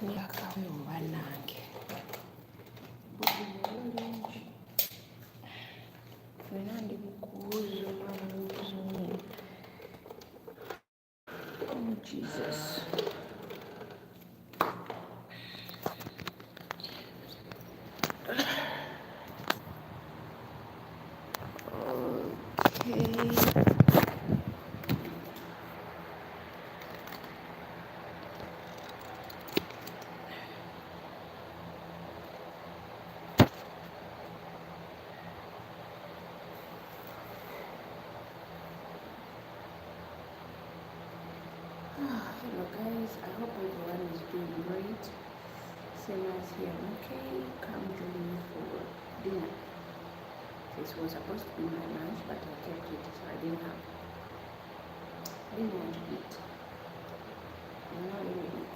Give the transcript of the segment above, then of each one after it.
Ndiyakawemba nange wena ndi mkuzo mwana mkuzo. Oh Jesus. Okay. Hello guys, I hope everyone is doing great. Same as here. Okay, come join me for dinner. This was supposed to be my lunch, but I kept it, so I didn't want to eat. I'm not going to eat.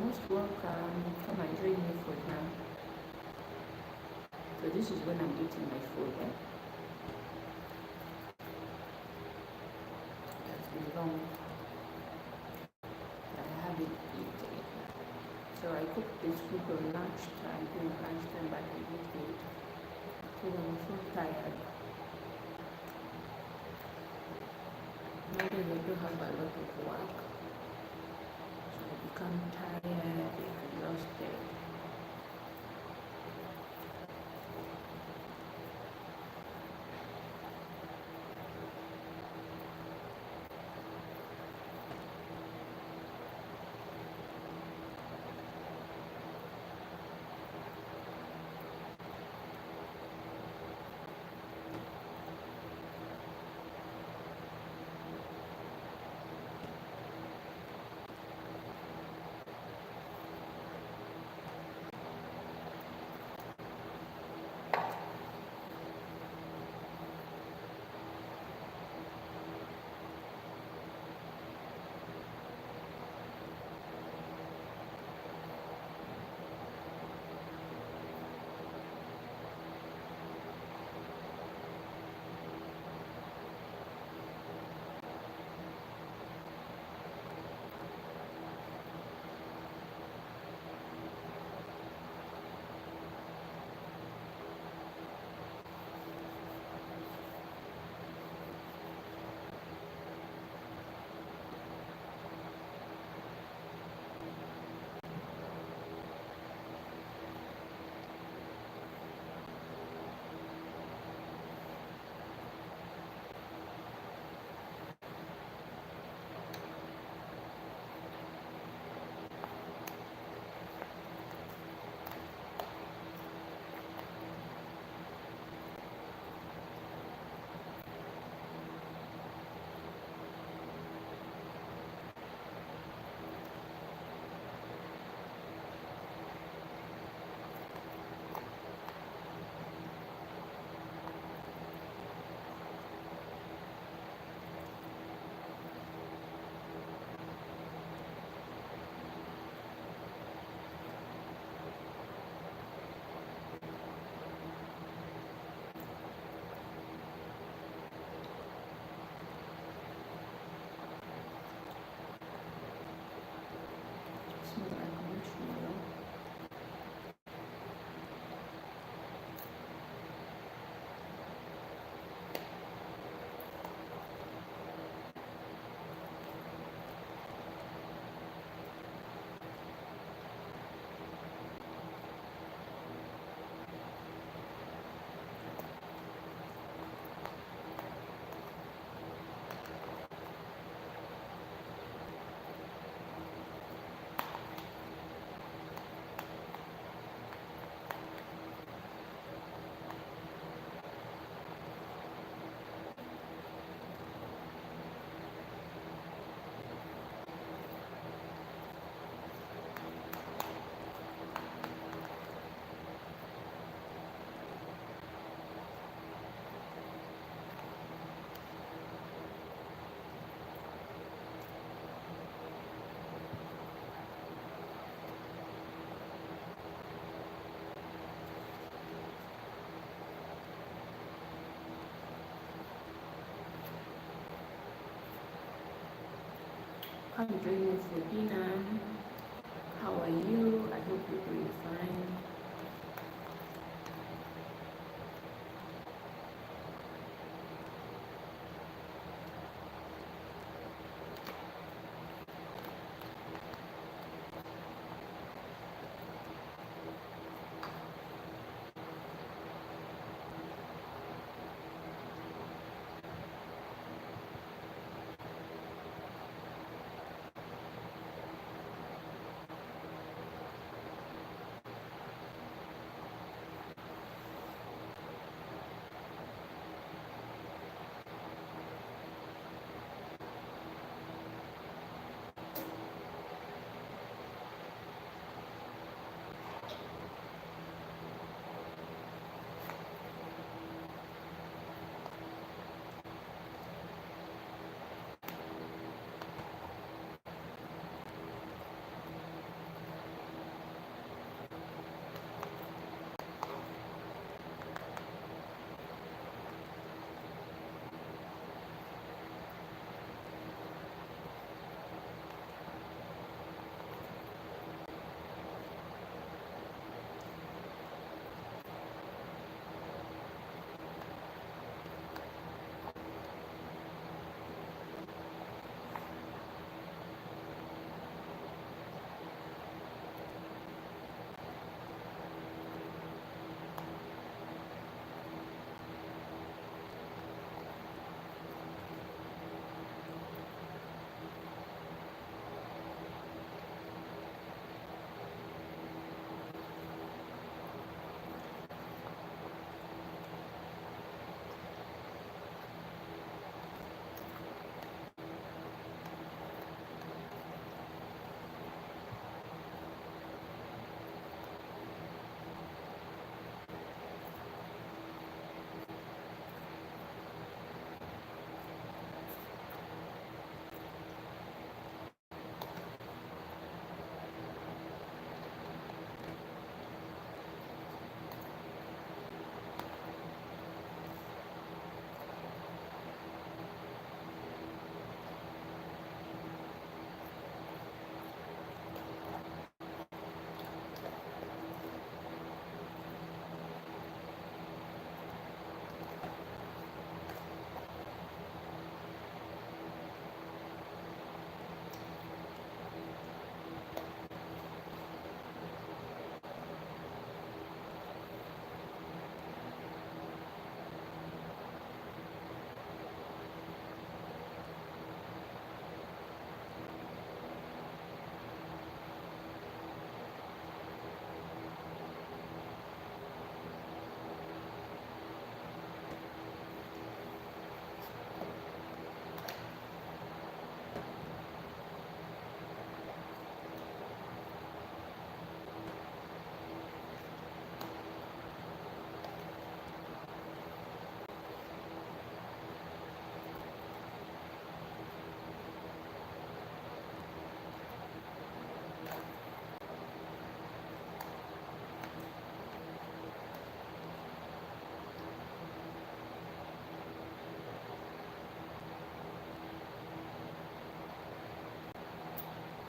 most welcome. Come and join me for now. So this is when I'm eating my food. It's been long. I haven't eaten. So I cooked this food on lunchtime, during lunchtime, but I didn't eat. So I'm so tired. Nowadays I do have a lot of work. So I become tired, exhausted. Smells like marshmallow. Come join me for dinner. How are you? I hope you're doing fine.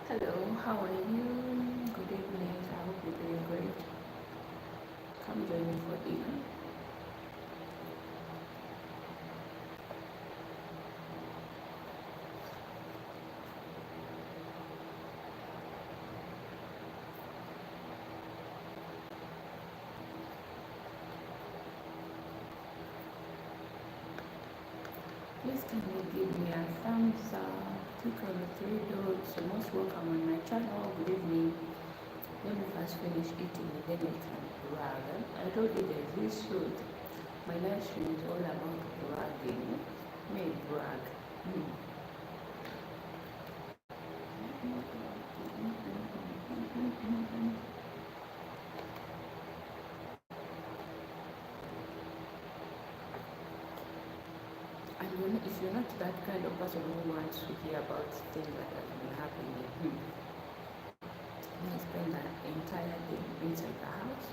Hello, how are you? Good evening. I hope you're doing great. Come join me for dinner. Please can you give me a thumbs up? Click on the three dots. You're most welcome on my channel. Good evening. Let me first finish eating and then I can brag. I told you there's this shoot. My live stream is all about bragging. May brag. And if you're not that kind of person who wants to hear about things that have been happening, I spend the entire day inside the house.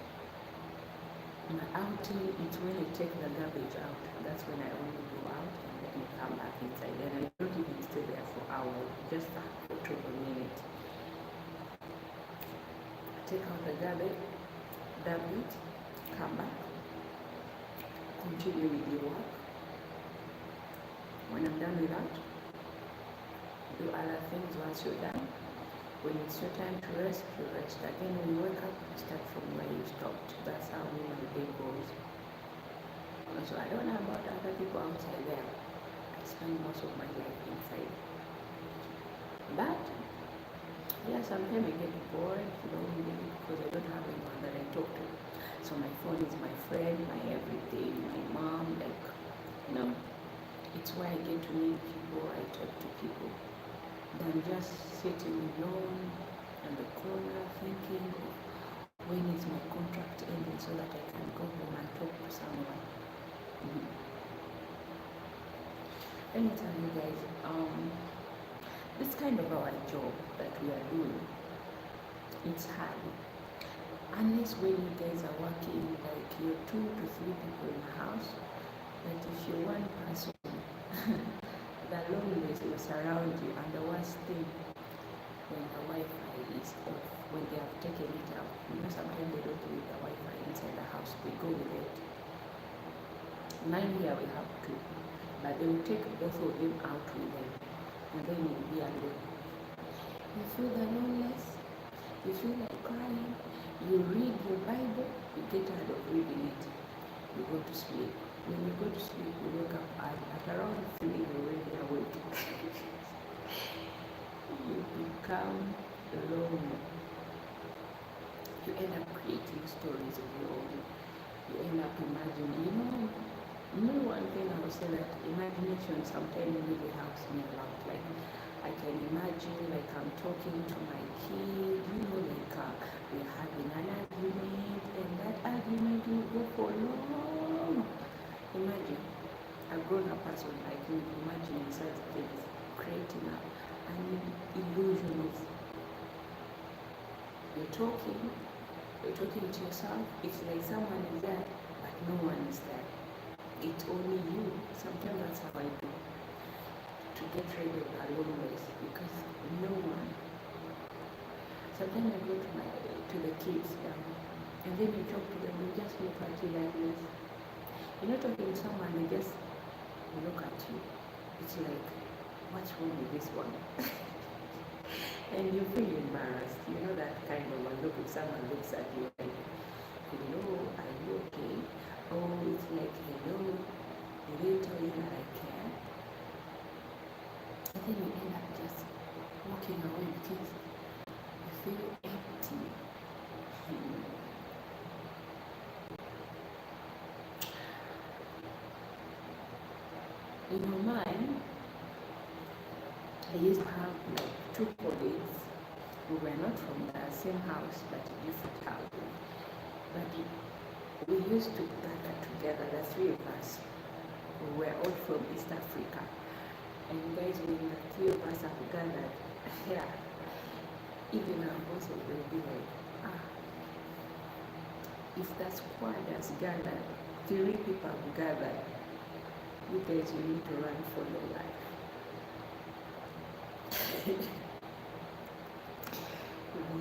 My outing is when I take the garbage out. That's when I only go out and then I come back inside. And I don't even stay there for hours, just a quarter of a minute. Take out the garbage, dump it, come back, continue with your work. When I'm done with that, do other things once you're done. When it's your time to rest, you rest. Again, when you wake up, you start from where you stopped. That's how my day goes. So I don't know about other people outside there. I spend most of my life inside. But yeah, sometimes I get bored, lonely, because I don't have anyone that I talk to. So my phone is my friend, my everything, my mom, like, it's where I get to meet people, I talk to people. Than just sitting alone in the corner thinking of when is my contract ending so that I can go home and talk to someone. Let me tell you guys, this kind of our job that we are doing, it's hard. Unless when you guys are working, like you're 2 to 3 people in the house, but if you're one person, the loneliness will surround you, and the worst thing when the Wi-Fi is off, when they have taken it out, sometimes they don't leave the Wi-Fi inside the house, they go with it. Mine here we have 2, but they will take both of them out with them, and then you'll be alone. You feel the loneliness, you feel like crying, you read your Bible, you get tired of reading it, you go to sleep. When you go to sleep, you wake up at around 3, you're already awake. You become alone. You end up creating stories of your own. You end up imagining. One thing I would say that imagination sometimes really helps me a lot. Like, I can imagine, like, I'm talking to my kid, like, we're having an argument, and that argument will go for long. Imagine a grown-up person like you imagining such things, creating an illusion of you're talking to yourself. It's like someone is there, but no one is there. It's only you. Sometimes that's how I do to get rid of the loneliness, because no one. Sometimes I go to the kids, and then you talk to them, you just look at you like this. You're not talking to someone, they just look at you. It's like, what's wrong with this one? And you feel embarrassed. You know that kind of a look if someone looks at you like, hello, are you okay? Oh, it's like, hello, did they tell you that I care? And then you end up just walking away because you feel empty. In my mind, I used to have like 2 colleagues who were not from the same house but different houses. But we used to gather together, the 3 of us. We were all from East Africa. And guys, when the 3 of us have gathered, yeah, even our bosses will be like, if the squad has gathered, 3 people have gathered, you guys will need to run for your life.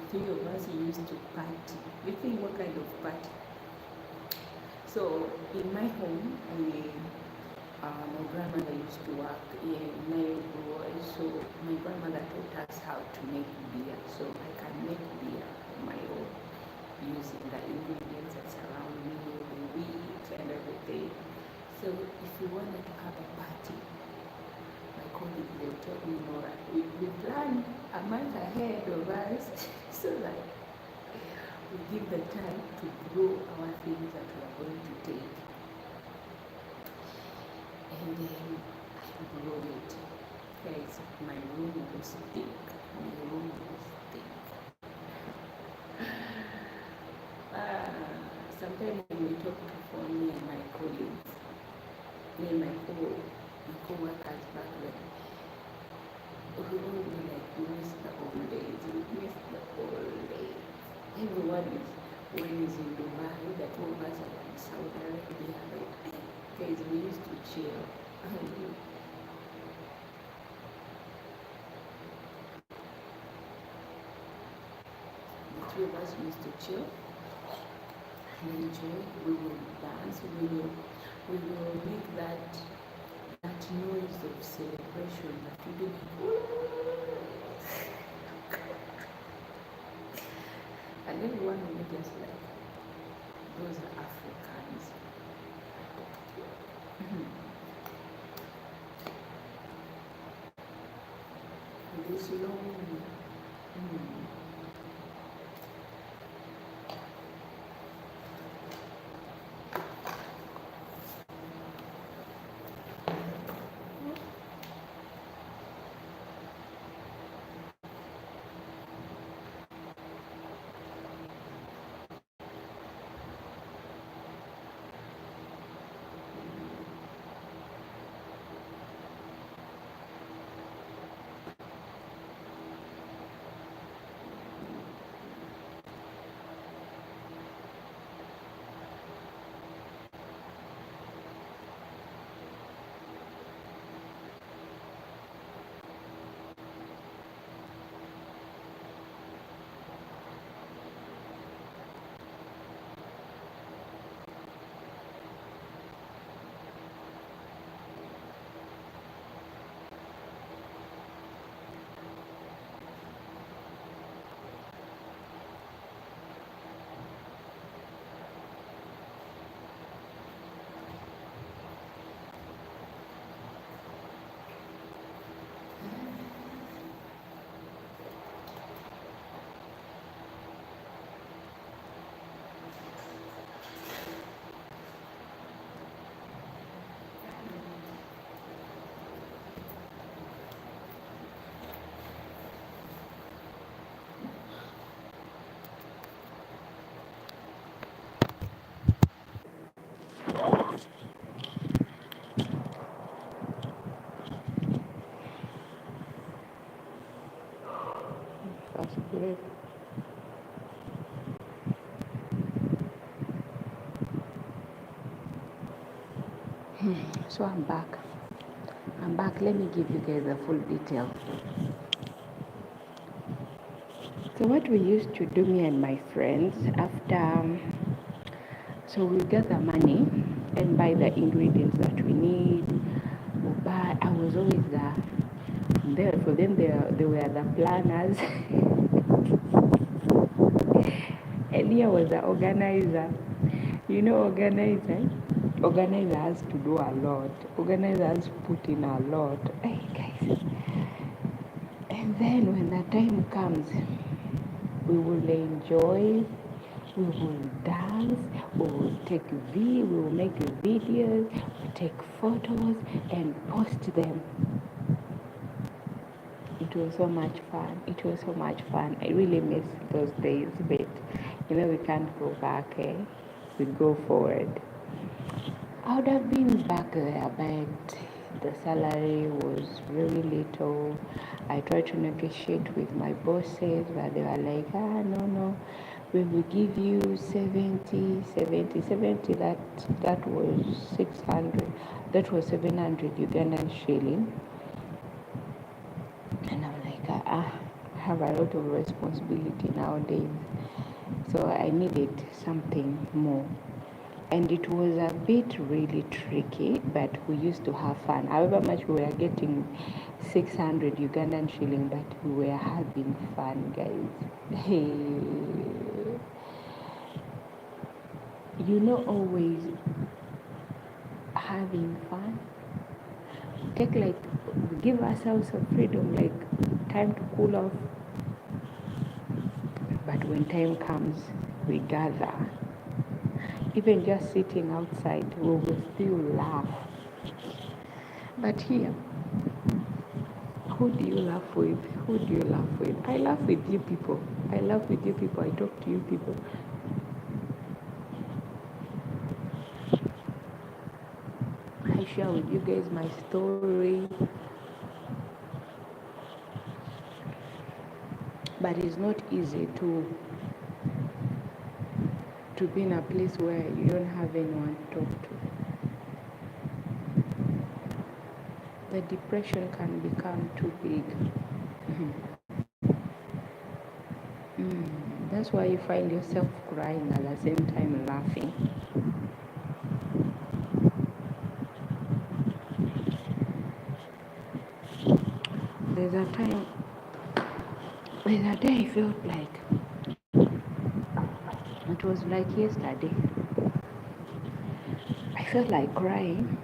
three of us used to party. You think what kind of party? So in my home, my grandmother used to work in Nairobi, so my grandmother taught us how to make beer. So I can make beer on my own using the ingredients that's around me, the wheat and everything. So if you wanted to have a party, my colleague will tell me, Nora, we plan a month ahead of us so that we give the time to grow our things that we are going to take. And then I grow it. Guys, my room was thick. My room was thick. Sometimes when we talk to phone, me and my colleagues, me and my co-workers back then, we will be like, we miss the old days, we miss the old days. Everyone is in Dubai, the two of us are in Saudi Arabia. Guys, we used to chill. The three of us used to chill and enjoy. We will dance. We will make that noise of celebration that we do. And everyone will be just like, those are Africans. This long. That's great. So I'm back. Let me give you guys the full detail. So what we used to do, me and my friends, after, so we gather money and buy the ingredients that we need. But I was always there for them. They were the planners. And here was the organizer. You know, organizer has to do a lot. Organizer has put in a lot. Hey guys. And then when the time comes, we will enjoy, we will dance, we will make videos, we take photos and post them. It was so much fun. I really miss those days, but we can't go back, we go forward. I would have been back there, but the salary was really little. I tried to negotiate with my bosses, but they were like, no, we will give you 70, that was 600, that was 700 Ugandan shilling. And I'm like, have a lot of responsibility nowadays. So I needed something more. And it was a bit really tricky, but we used to have fun. However much we were getting 600 Ugandan shilling, but we were having fun, guys. Hey, always having fun. Give ourselves some freedom, like time to cool off. But when time comes, we gather. Even just sitting outside, we will still laugh. But here, who do you laugh with? Who do you laugh with? I laugh with you people. I laugh with you people. I talk to you people. I share with you guys my story. But it's not easy to be in a place where you don't have anyone to talk to. The depression can become too big. That's why you find yourself crying at the same time laughing. There's a day I felt like it was like yesterday. I felt like crying,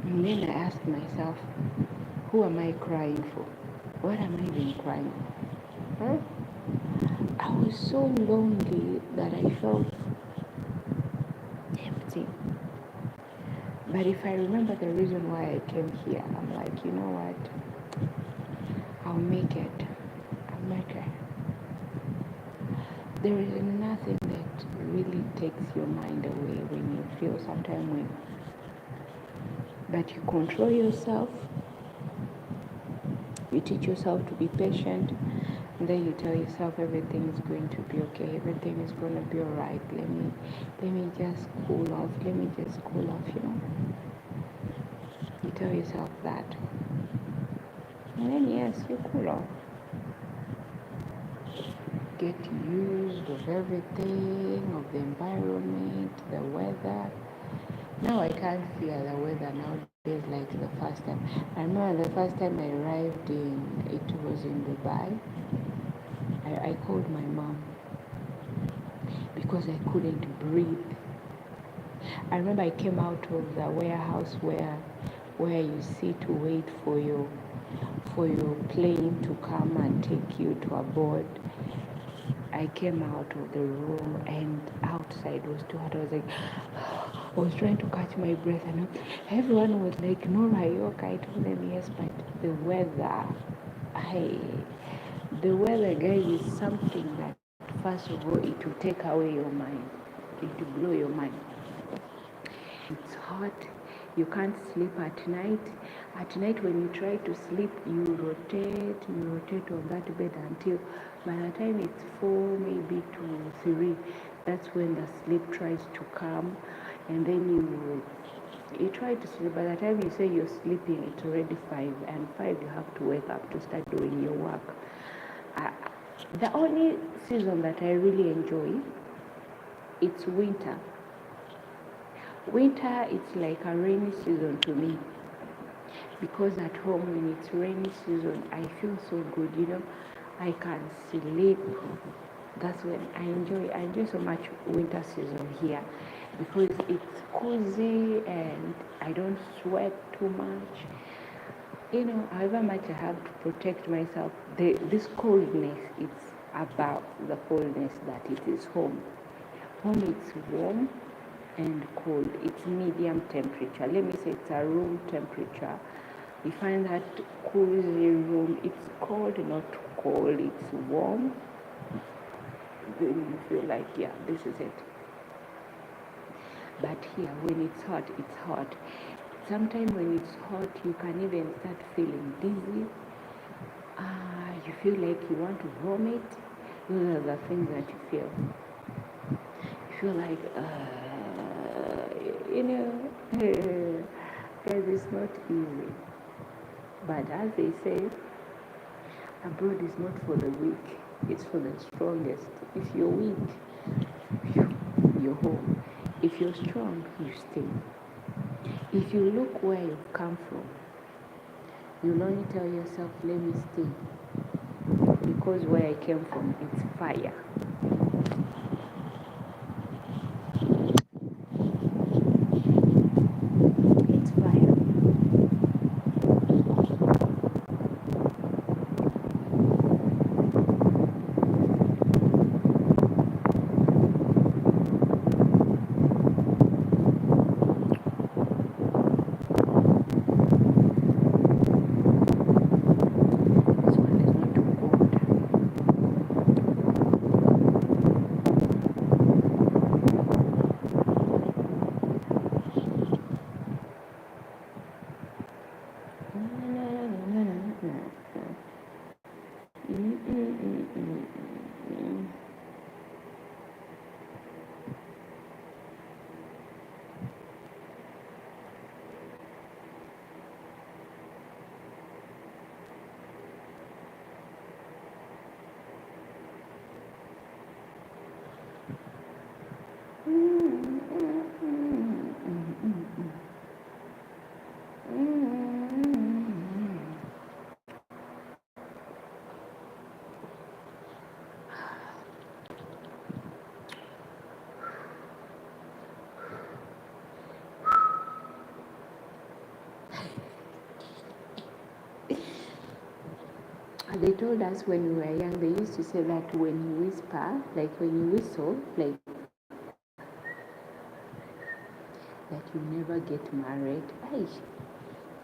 and then I asked myself, who am I crying for? What am I even crying for? Huh? I was so lonely that I felt empty. But if I remember the reason why I came here, I'm like, you know what? I'll make it. I'll make it. There is nothing that really takes your mind away when you feel sometimes when. But you control yourself. You teach yourself to be patient. And then you tell yourself everything is going to be okay. Everything is going to be alright. Let me just cool off. Let me just cool off, You tell yourself that. And then yes, you cool off. Get used of everything, of the environment, the weather. Now I can't feel the weather nowadays like the first time. I remember the first time I arrived it was in Dubai. I called my mom because I couldn't breathe. I remember I came out of the warehouse where you sit to wait for your plane to come and take you to a board. I came out of the room and outside was too hot. I was like, I was trying to catch my breath and everyone was like, Norah, are you okay? I told them yes, but the weather, guys, is something that first of all, it will take away your mind. It will blow your mind. It's hot. You can't sleep at night. At night when you try to sleep, you rotate on that bed until by the time it's 4, maybe to 3, that's when the sleep tries to come. And then you try to sleep. By the time you say you're sleeping, it's already 5. And 5, you have to wake up to start doing your work. The only season that I really enjoy, it's winter. Winter, it's like a rainy season to me. Because at home, when it's rainy season, I feel so good, I can sleep. That's when I enjoy so much winter season here. Because it's cozy and I don't sweat too much. However much I have to protect myself, this coldness, it's about the coldness that it is home. Home, it's warm and cold. It's medium temperature. Let me say it's a room temperature. You find that cozy room, it's cold, not cold, it's warm. Then you feel like, yeah, this is it. But here, when it's hot, it's hot. Sometimes when it's hot, you can even start feeling dizzy. You feel like you want to vomit. Those are the things that you feel. You feel like, guys, it's not easy. But as they say, Abroad is not for the weak, it's for the strongest. If you're weak, you're home. If you're strong, you stay. If you look where you've come from, you'll only tell yourself, let me stay. Because where I came from, it's fire. It's fire. This one is not too They told us when we were young, they used to say that when you whisper, like when you whistle, like that you never get married.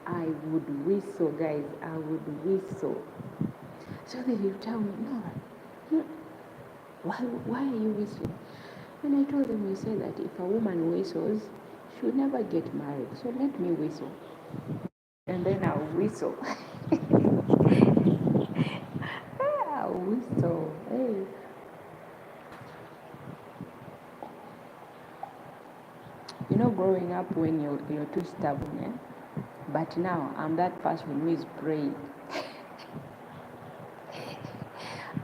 I would whistle, guys. I would whistle. So they would tell me, no, why are you whistling? And I told them, you say that if a woman whistles, she will never get married. So let me whistle. And then I'll whistle. I'll whistle. Hey. You know, growing up when you're too stubborn, eh? But now I'm that person who is praying.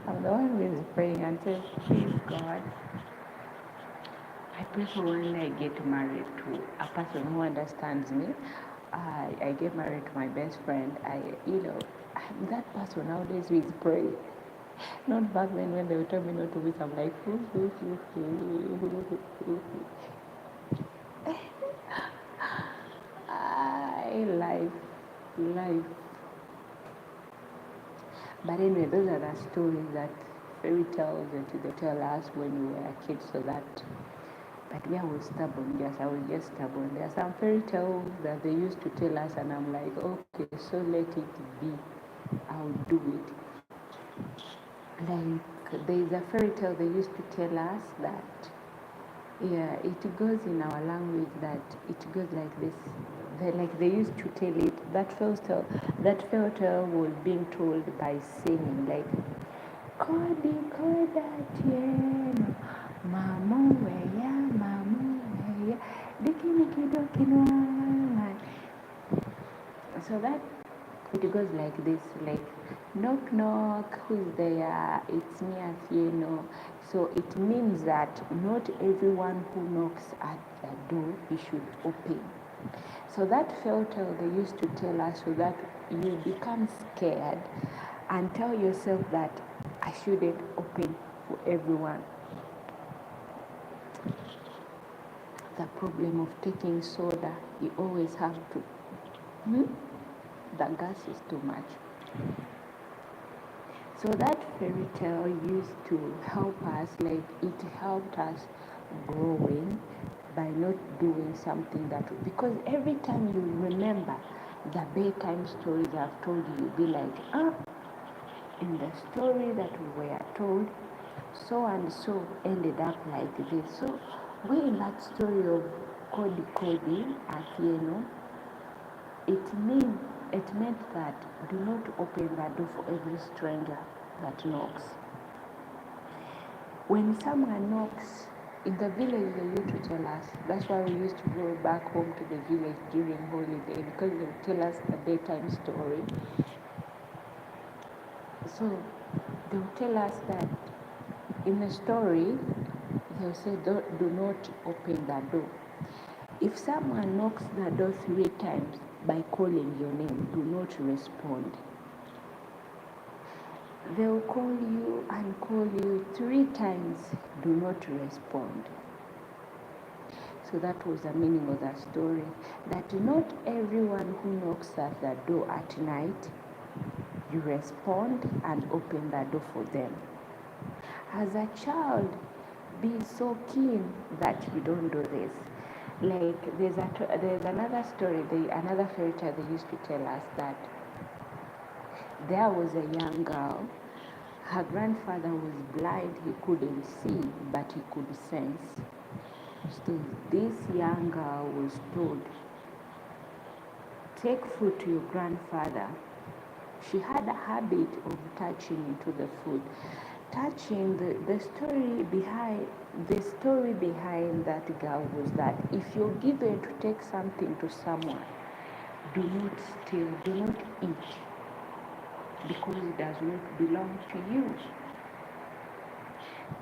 I'm the one who is praying and says, please God, I pray for when I get married to a person who understands me. I get married to my best friend. I'm that person nowadays who is praying. Not back then when they would tell me not to wish. I'm like, life. But anyway, those are the stories that fairy tales that they tell us when we were kids, so that. But I was stubborn. Yes, I was just stubborn. There are some fairy tales that they used to tell us, and I'm like, okay, so let it be. I'll do it. Like there is a fairy tale they used to tell us that, yeah, it goes in our language that it goes like this. They used to tell it. That fairy tale was being told by singing, like Kodi kodatieno, mamu weya, dikinikidokinwa. So that it goes like this, like knock knock, who's there? It's me, Afieno. So it means that not everyone who knocks at the door you should open. So that fairy tale they used to tell us so that you become scared and tell yourself that I shouldn't open for everyone. The problem of taking soda, you always have to. The gas is too much. So that fairy tale used to help us, like it helped us growing by not doing something that, because every time you remember the bedtime stories I've told you, you'll be like, in the story that we were told, so and so ended up like this. So we in that story of Kodi Atieno, it meant that do not open the door for every stranger that knocks. When someone knocks, in the village they used to tell us, that's why we used to go back home to the village during holiday, because they would tell us the bedtime story. So they'll tell us that in the story, they'll say, do not open the door. If someone knocks the door 3 times by calling your name, do not respond. They'll call you and call you 3 times, do not respond. So that was the meaning of the story, that not everyone who knocks at the door at night, you respond and open the door for them. As a child, be so keen that you don't do this. Like there's another story, another fairy tale they used to tell us, that there was a young girl. Her grandfather was blind, he couldn't see, but he could sense. So this young girl was told, take food to your grandfather. She had a habit of touching into the food. Touching, the story behind that girl was that if you're given to take something to someone, do not steal, do not eat, because it does not belong to you.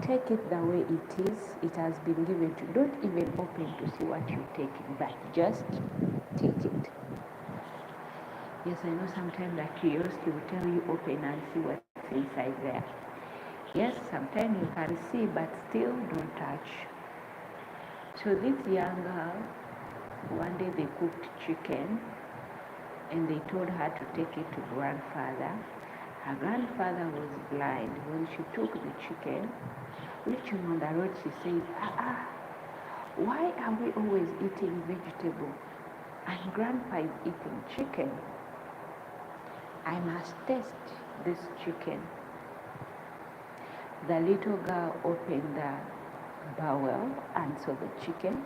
Take it the way it is. It has been given to you. Don't even open to see what you're taking, but just take it. Yes, I know sometimes that curiosity will tell you open and see what's inside there. Yes, sometimes you can see, but still don't touch. So this young girl, one day they cooked chicken and they told her to take it to grandfather. Her grandfather was blind. When she took the chicken, reaching on the road, she said, why are we always eating vegetable and grandpa is eating chicken? I must taste this chicken. The little girl opened the bowel and saw the chicken.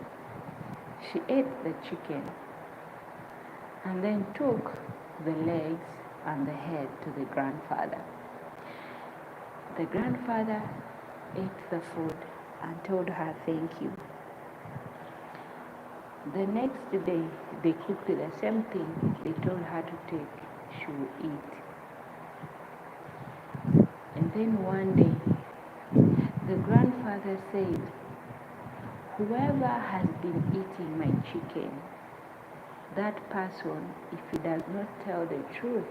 She ate the chicken and then took the legs and the head to the grandfather. The grandfather ate the food and told her thank you. The next day, they cooked the same thing they told her to take. She would eat. And then one day, the grandfather said, whoever has been eating my chicken, that person, if he does not tell the truth,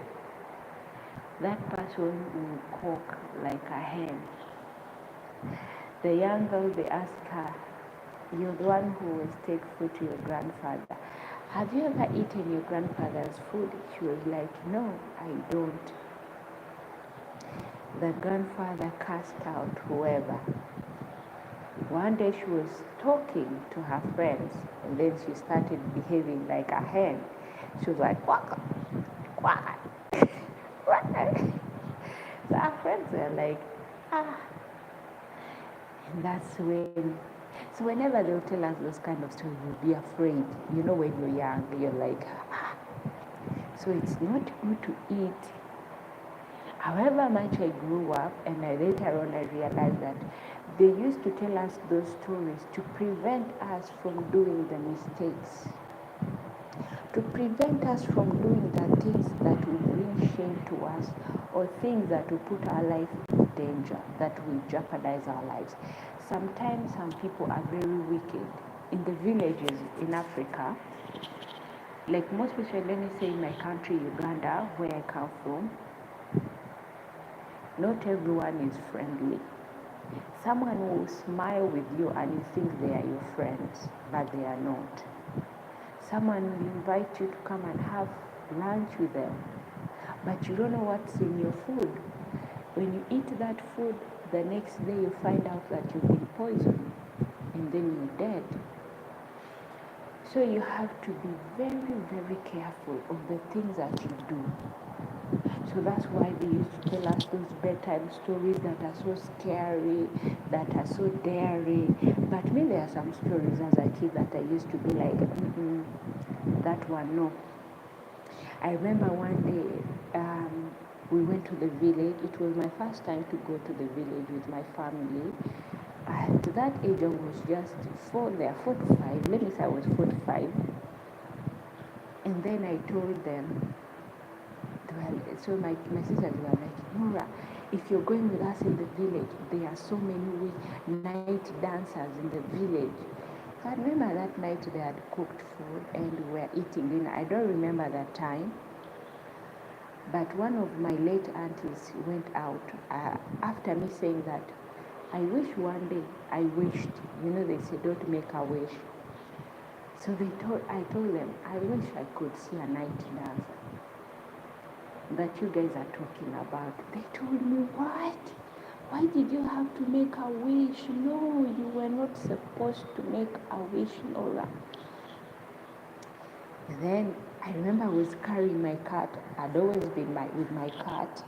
that person will cook like a hen. The young girl, they asked her, you're the one who always take food to your grandfather. Have you ever eaten your grandfather's food? She was like, no, I don't. The grandfather cast out whoever. One day she was talking to her friends, and then she started behaving like a hen. She was like, quack, quack, quack. So our friends were like, and that's when, so whenever they'll tell us those kind of stories, we'll be afraid. You know, when you're young, you're like, So it's not good to eat. However much I grew up, and later on I realized that they used to tell us those stories to prevent us from doing the mistakes, to prevent us from doing the things that will bring shame to us, or things that will put our life in danger, that will jeopardize our lives. Sometimes some people are very wicked. In the villages in Africa, like most especially, let me say in my country, Uganda, where I come from, not everyone is friendly. Someone will smile with you and you think they are your friends, but they are not. Someone will invite you to come and have lunch with them, but you don't know what's in your food. When you eat that food, the next day you find out that you've been poisoned, and then you're dead. So you have to be very, very careful of the things that you do. So that's why they used to tell us those bedtime stories that are so scary, that are so daring. But me, there are some stories as a kid that I used to be like, that one, no. I remember one day we went to the village. It was my first time to go to the village with my family. At that age, I was just 4 to 5. Let me say I was 4 to 5. And then I told them, so my sisters were like, Norah, if you're going with us in the village, there are so many night dancers in the village. So I remember that night they had cooked food and we were eating dinner. I don't remember that time. But one of my late aunties went out after me saying that, I wish one day, I wished, they say don't make a wish. So I told them, I wish I could see a night dancer that you guys are talking about. They told me, what? Why did you have to make a wish? No, you were not supposed to make a wish, Norah. Then I remember I was carrying my cat. I'd always been with my cat.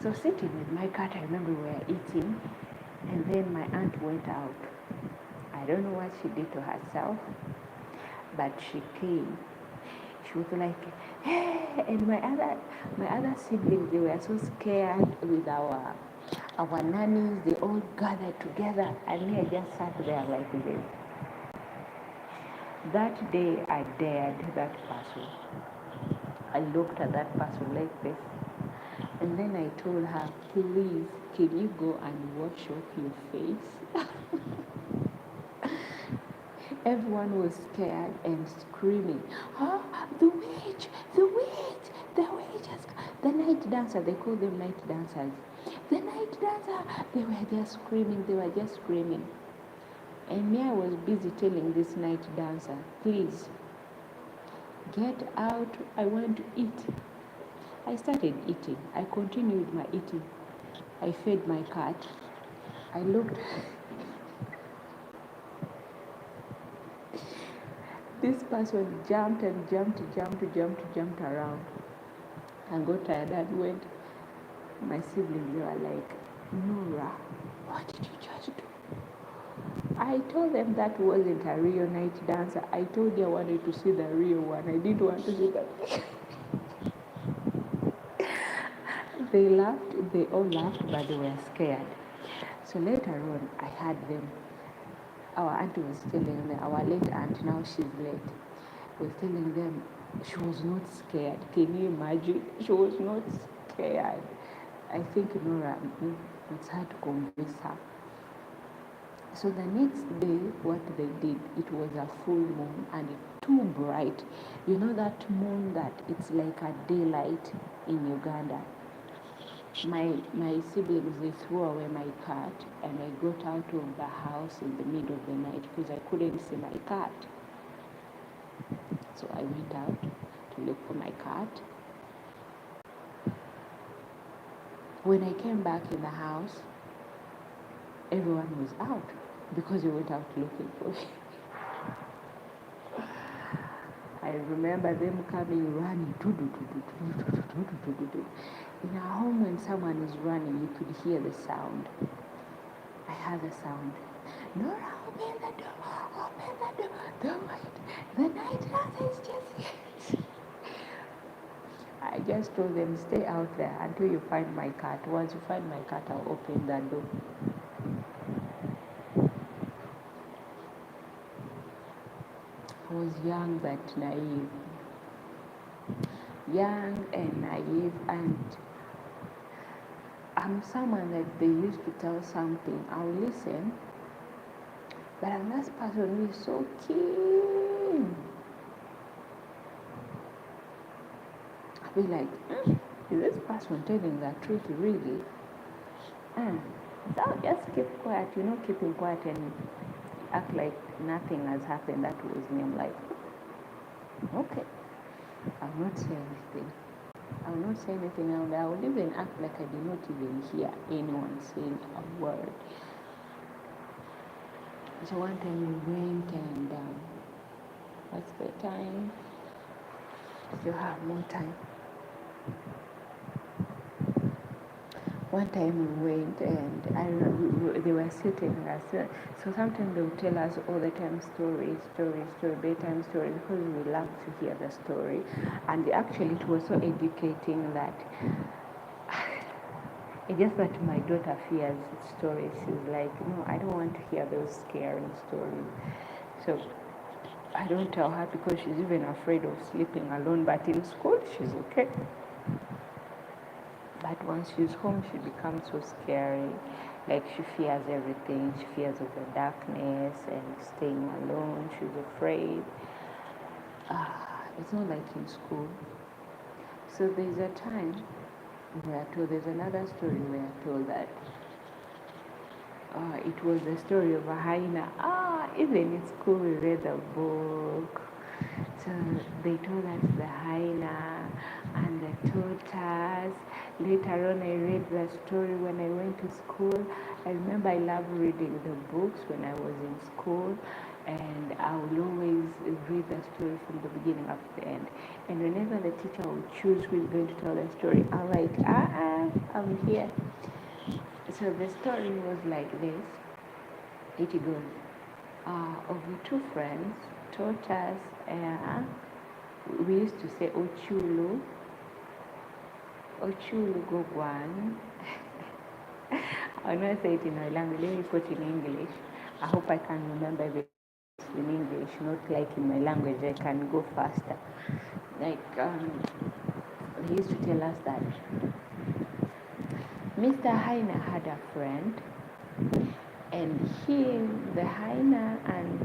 So sitting with my cat, I remember we were eating, and then my aunt went out. I don't know what she did to herself, but she came. She was like, hey, and my other siblings, they were so scared with our nannies. They all gathered together, and me, I just sat there like this. That day, I dared that person. I looked at that person like this, and then I told her, please, can you go and wash off your face? Everyone was scared and screaming, oh, the witch, the witch, the witch. The night dancer, they call them night dancers. The night dancer, they were just screaming. And me, I was busy telling this night dancer, please, get out, I want to eat. I started eating. I continued my eating. I fed my cat. I looked. This person jumped around and got tired and went. My siblings, they were like, Norah, what did you just do? I told them that wasn't a real night dancer. I told you I wanted to see the real one. I didn't want to see that. They laughed, they all laughed, but they were scared. So later on, I had them. Our auntie was telling them, our late aunt, now she's late, was telling them she was not scared. Can you imagine? She was not scared. I think Norah, it's hard to convince her. So the next day, what they did, it was a full moon and too bright. You know that moon that it's like a daylight in Uganda. My siblings, they threw away my cat, and I got out of the house in the middle of the night because I couldn't see my cat. So I went out to look for my cat. When I came back in the house, everyone was out because we went out looking for me. I remember them coming running. In our home, when someone is running, you could hear the sound. I heard the sound. Norah, open the door. The night dancer is just here. I just told them, stay out there until you find my cat. Once you find my cat, I'll open that door. I was young but naive. Young and naive, and I'm someone that they used to tell something, I'll listen, but another person who is so keen, I'll be like, is this person telling the truth really? So I'll just keep quiet, keeping quiet and act like nothing has happened. That was me. I'm like, okay, I'll not say anything. And I will even act like I did not even hear anyone saying a word. So one time we went and what's the time? You have more time. One time we went and they were sitting us. So sometimes they would tell us all the time stories, bedtime stories, because we love to hear the story. And actually it was so educating that it's just that my daughter fears stories. She's like, no, I don't want to hear those scary stories. So I don't tell her because she's even afraid of sleeping alone. But in school, she's okay. But once she's home, she becomes so scary. Like she fears everything. She fears of the darkness and staying alone. She's afraid. It's not like in school. So there's a time we are told, there's another story we are told that it was the story of a hyena. Even in school we read the book. So they told us the hyena and the tortoise. Later on I read the story when I went to school. I remember I loved reading the books when I was in school, and I would always read the story from the beginning up to the end. And whenever the teacher would choose who is going to tell the story, I'm like, I'm here. So the story was like this. It goes, of the two friends, tortoise, we used to say Ochulu Gogwan. I'll not say it in my language, let me put it in English. I hope I can remember it in English, not like in my language, I can go faster. Like, they used to tell us that Mr. Hyena had a friend, and him, the hyena, and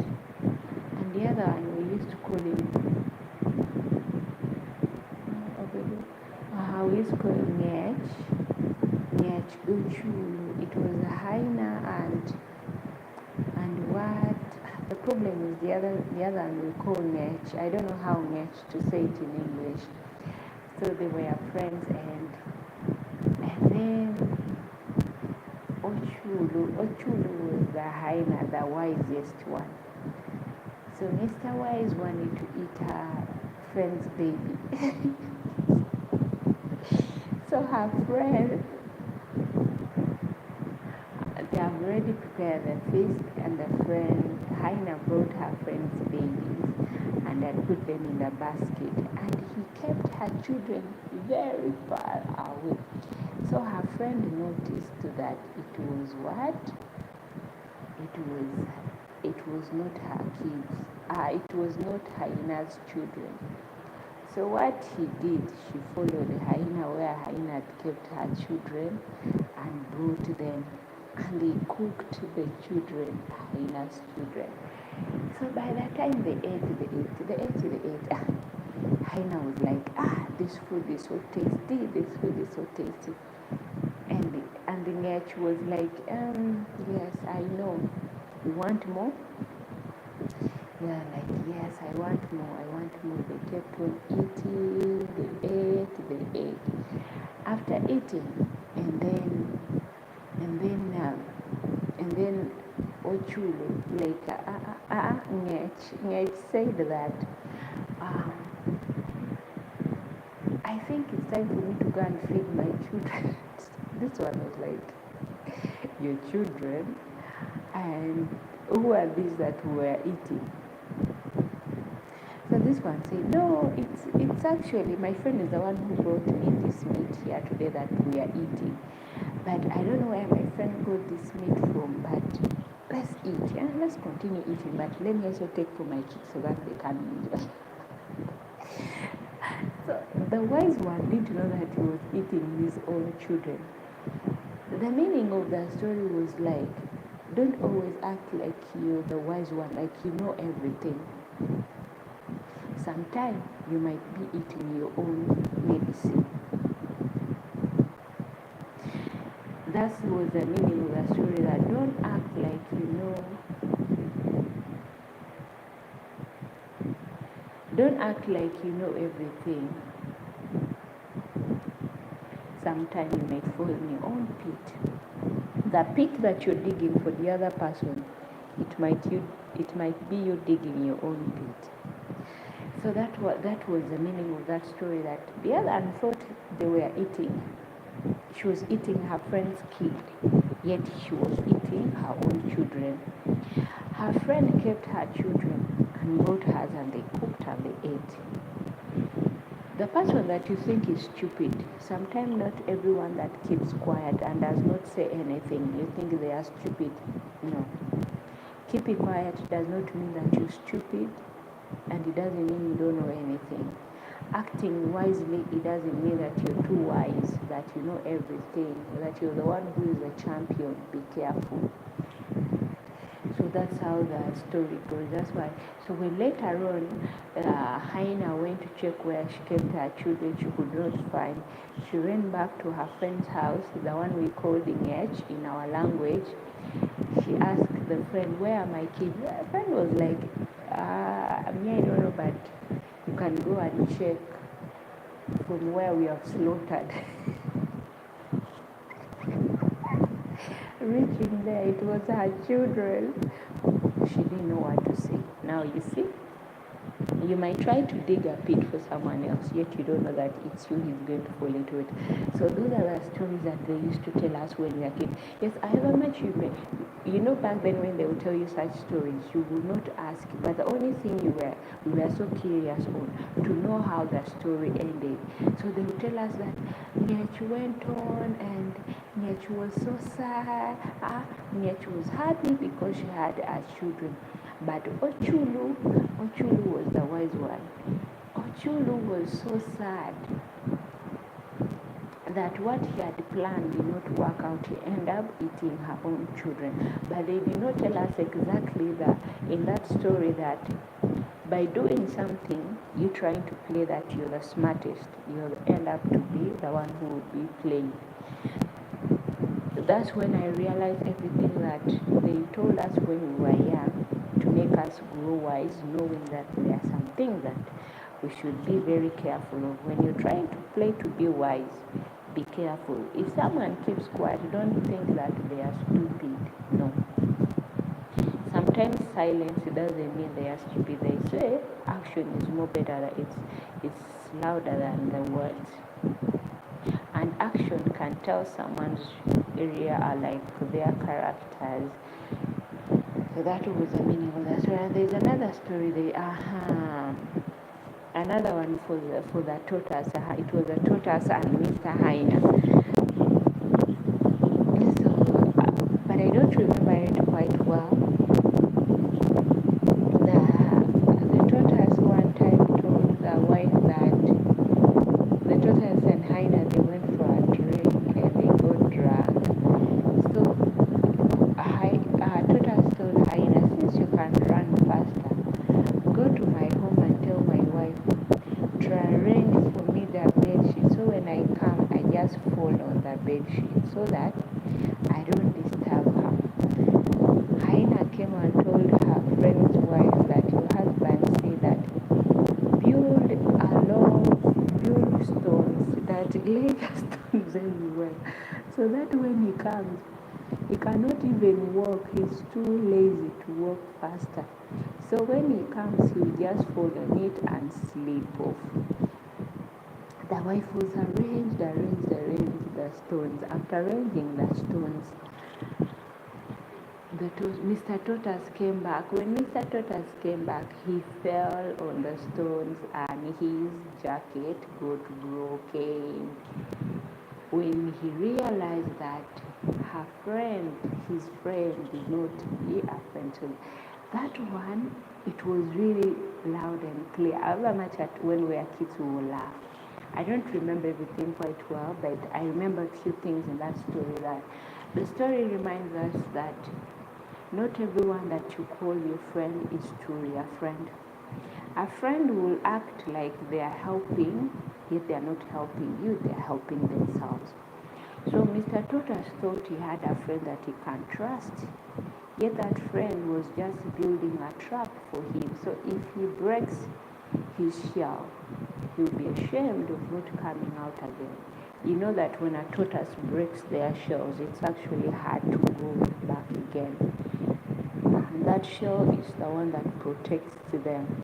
the other one, we used to call him, we used to call him Nyech Uchulu. It was a hyena and what, the problem is the other one we call Nyech. I don't know how Nyech to say it in English. So they were friends, and then Ochulu was the hyena, the wisest one. So Mr. Wise wanted to eat her friend's baby. So her friend, they have already prepared the feast, and the friend, hyena, brought her friend's babies and had put them in the basket, and he kept her children very far away. So her friend noticed that it was what? It was not her kids. It was not hyena's children. So what he did, she followed the hyena where hyena had kept her children and brought them, and they cooked the children, hyena's children. So by the time they ate. Hyena was like, this food is so tasty, and the Nyech was like, yes, I know, you want more? Yeah, like, yes, I want more. They kept on eating, they ate. After eating, and then Ochulu, like, Nyech said that, I think it's time for me to go and feed my children. This one was like, your children? And who are these that were eating? So this one said, no, it's actually, my friend is the one who brought me this meat here today that we are eating. But I don't know where my friend got this meat from, but let's eat, yeah? Let's continue eating, but let me also take for my kids so that they can eat. So the wise one didn't know that he was eating his own children. The meaning of the story was like, don't always act like you're the wise one, like you know everything. Sometimes you might be eating your own medicine. That was the meaning of the story, that don't act like you know. Don't act like you know everything. Sometimes you might fall in your own pit. The pit that you're digging for the other person, it might be you digging your own pit. So that was the meaning of that story, that the other one thought they were eating. She was eating her friend's kid, yet she was eating her own children. Her friend kept her children and brought hers, and they cooked and they ate. The person that you think is stupid, sometimes not everyone that keeps quiet and does not say anything, you think they are stupid. No. Keeping quiet does not mean that you're stupid, and it doesn't mean you don't know anything. acting wisely, it doesn't mean that you're too wise, that you know everything, that you're the one who is a champion. Be careful. So that's how the story goes. That's why. So when later on, Haina went to check where she kept her children, she could not find. She went back to her friend's house, the one we called Ngech in our language. She asked the friend, "Where are my kids?" The friend was like, I don't know, but you can go and check from where we have slaughtered." Reaching there, it was her children. She didn't know what to say. Now you see, you might try to dig a pit for someone else, yet you don't know that it's you who's going to fall into it. So those are the stories that they used to tell us when we were kids. Yes, I ever met you. You know, back then when they would tell you such stories, you would not ask. But the only thing we were so curious on to know how the story ended. So they would tell us that Nyach went on and Nyach was so sad. Nyach was happy because she had her children. But Ochulu was the wise one. Ochulu was so sad that what he had planned did not work out. He ended up eating her own children. But they did not tell us exactly that in that story that by doing something, you trying to play that you're the smartest, you'll end up to be the one who will be playing. That's when I realized everything that they told us when we were young to make us grow wise, knowing that there are some things that we should be very careful of. When you're trying to play to be wise, be careful. If someone keeps quiet, don't think that they are stupid. No. Sometimes silence doesn't mean they are stupid. They say action is more better. It's louder than the words. And action can tell someone's area or like their characters. So that was the meaning of that story. And there's another story. Another one for the tortoise. It was a tortoise and Mr. Haina. So, but I don't remember it quite well. The tortoise one time told the wife that the tortoise and Haina, they went for a drink and they got drunk. So tortoise told Haina, since you can run faster, go to my home and tell my wife to arrange for me the bed sheet. So when I come, I just fall on the bed sheet so that I don't disturb her. Haina came and told her friend's wife that your husband said that build stones, that lay stones everywhere, so that when he comes, he cannot even walk. He's too lazy to walk faster. So when he comes, he'll just fall on it and sleep off. The wife was arranged the stones. After arranging the stones, Mr. Tortoise came back. When Mr. Tortoise came back, he fell on the stones and his jacket got broken. When he realized that his friend did not be a friend to that one, it was really loud and clear. However much when we were kids we would laugh. I don't remember everything quite well, but I remember a few things in that story. That the story reminds us that not everyone that you call your friend is truly a friend. A friend will act like they are helping, yet they are not helping you, they are helping themselves. So Mr. Tortoise thought he had a friend that he can trust, yet that friend was just building a trap for him. So if he breaks his shell, he'll be ashamed of not coming out again. You know that when a tortoise breaks their shells, it's actually hard to go back again. And that shell is the one that protects them.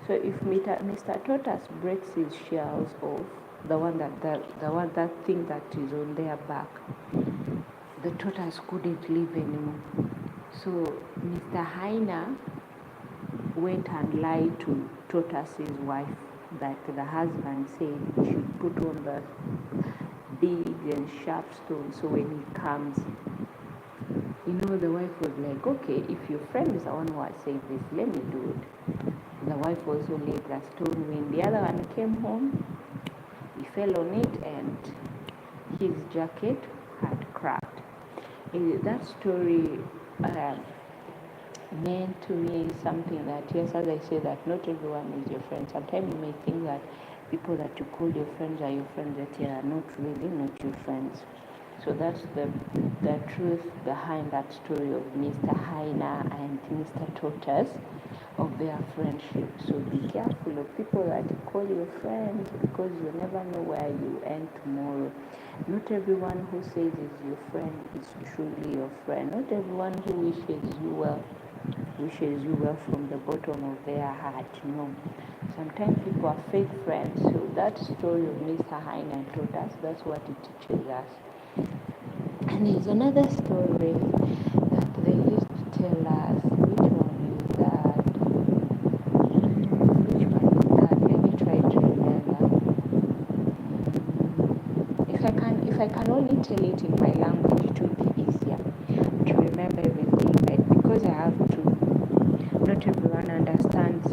So if Mr. Tortoise breaks his shells off, that thing that is on their back, the tortoise couldn't live anymore. So Mr. Haina went and lied to tortoise's wife that the husband said he should put on the big and sharp stone, so when he comes, the wife was like, okay, if your friend is the one who has said this, let me do it. The wife also left the story. When the other one came home, he fell on it and his jacket had cracked. That story meant to me something that, yes, as I say, that not everyone is your friend. Sometimes you may think that people that you call your friends are your friends, that they are not really not your friends. So that's the truth behind that story of Mr. Haina and Mr. Totas, of their friendship. So be careful of people that you call your friends, because you never know where you end tomorrow. Not everyone who says is your friend is truly your friend. Not everyone who wishes you well from the bottom of their heart. No. Sometimes people are fake friends. So that story of Mr. Haina told us, that's what it teaches us. And there's another story that they used to tell us. Which one is that? Which one is that? Let me try to remember. If I can only tell it in my language, it will be easier to remember everything. But because I have to, not everyone understands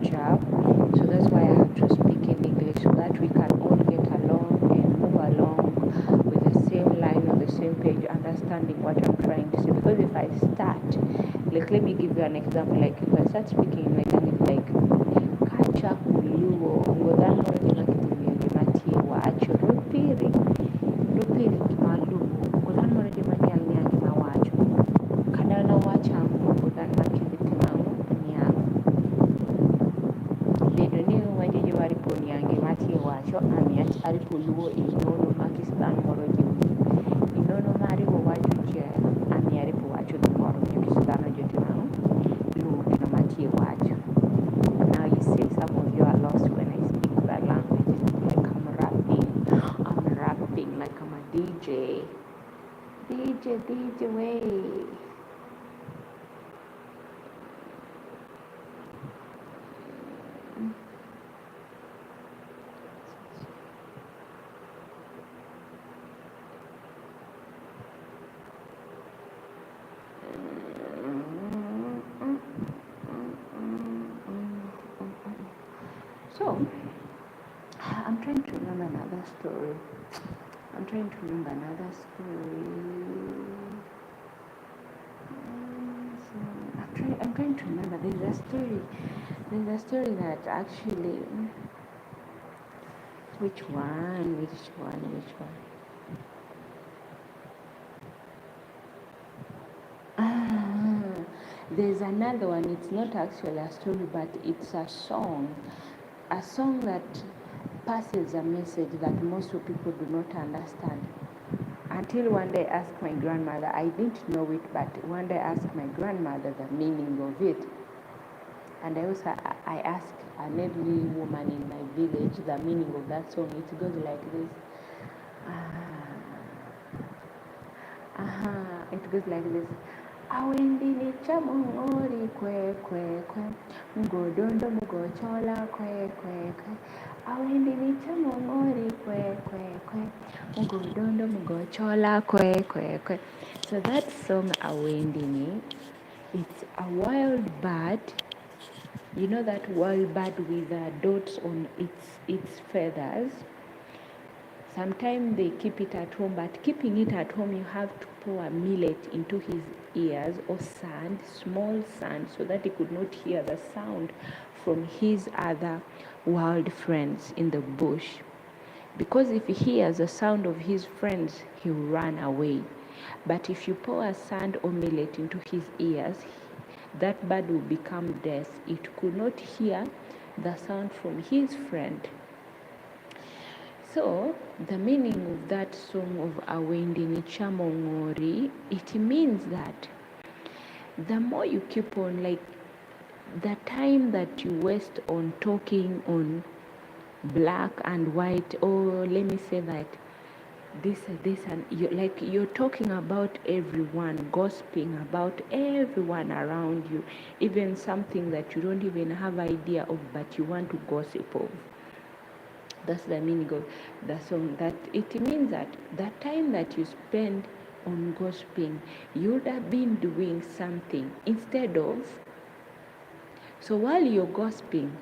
Jab, so that's why I have to speak in English, so that we can all get along and move along with the same line on the same page, understanding what I'm trying to say. Because if I start, like, let me give you an example. Like, if I start speaking in mechanic, like kacha kuliwo ngodan moja makitumia gimati wacho rupiri kimaluwo ngodan moja mani alni agima wacho kadana wacha ngodan makidhi timangu niang bedo ni wajiji maripo niangi mati wacho amiach aripo luwo inono makistan moro jiwi inono mariwo wacho je ami aripo wacho gimoro jokistano jotimangu luwo gino mati wacho. Now you see, some of you are lost when I speak that language. Like I'm rapping like I'm a DJ. DJ way. So, I'm trying to remember another story. I'm trying to remember another story. I'm trying to remember. There's a story that actually. Which one? There's another one. It's not actually a story, but it's a song that passes a message that most of people do not understand. Until one day I asked my grandmother, I didn't know it, but one day I asked my grandmother the meaning of it. And I asked an elderly woman in my village the meaning of that song. It goes like this. It goes like this. Awendini chamongori kwe kwe kwe ngodondo mugochola kwe kwe kwe awendini chamongori kwe kwe kwe ngodondo mugochola kwe kwe kwe. So that song Awendini, it's a wild bird. You know that wild bird with dots on its feathers. Sometimes they keep it at home, but keeping it at home, you have to pour a millet into his ears or sand, small sand, so that he could not hear the sound from his other wild friends in the bush. Because if he hears the sound of his friends, he will run away. But if you pour a sand or millet into his ears, that bird will become deaf. It could not hear the sound from his friend. So, the meaning of that song of Awendini Chamongori, it means that the more you keep on, like the time that you waste on talking on black and white, or let me say that this and you're talking about everyone, gossiping about everyone around you, even something that you don't even have idea of, but you want to gossip of. That's the meaning of the song. That it means that the time that you spend on gossiping, you would have been doing something instead of So while you're gossiping,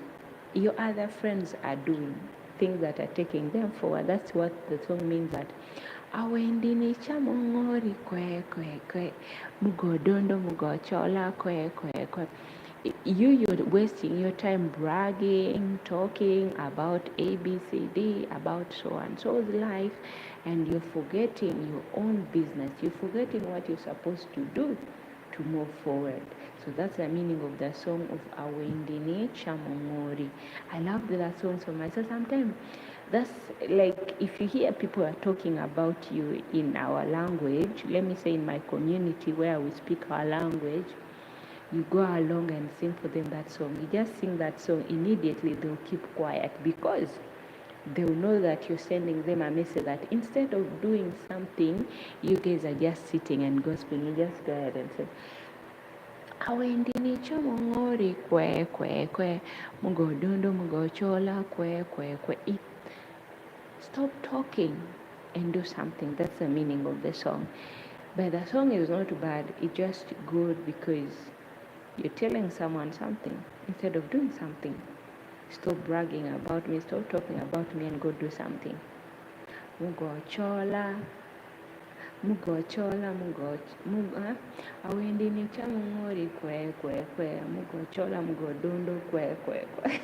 your other friends are doing things that are taking them forward. That's what the song means, that awendini chamongori kwe kwe kwe mugodondo mugochola kwe kwe kwe. You're wasting your time bragging, talking about A, B, C, D, about so and so's life, and you're forgetting your own business. You're forgetting what you're supposed to do to move forward. So that's the meaning of the song of Awendini Chamongori. I love that song so much. So sometimes that's like if you hear people are talking about you in our language, let me say in my community where we speak our language, you go along and sing for them that song. You just sing that song, immediately they'll keep quiet because they'll know that you're sending them a message that instead of doing something, you guys are just sitting and gossiping. You just go ahead and say, awendini chamongori kwe kwe kwe mugodondo mugochola kwe kwe kwe. Stop talking and do something. That's the meaning of the song. But the song is not bad. It's just good because you're telling someone something instead of doing something. Stop bragging about me. Stop talking about me and go do something. Mugochola, mugochola, awendini chamongori kwe kwe kwe mugochola mugodondo kwe kwe kwe.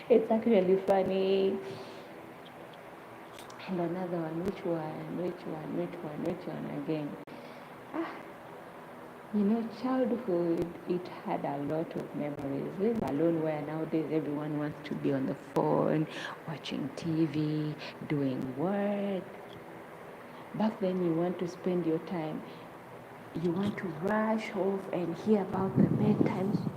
It's actually funny. And another one, which one again? Childhood, it had a lot of memories. Live alone where nowadays everyone wants to be on the phone, watching TV, doing work. Back then you want to spend your time, you want to rush off and hear about the bedtime story.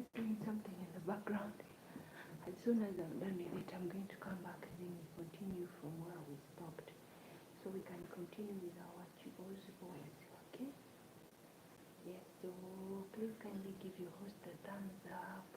just doing something in the background. As soon as I'm done with it, I'm going to come back and then we continue from where we stopped. So we can continue with our Chibo's boys, okay? Yes, so please kindly give your host a thumbs up.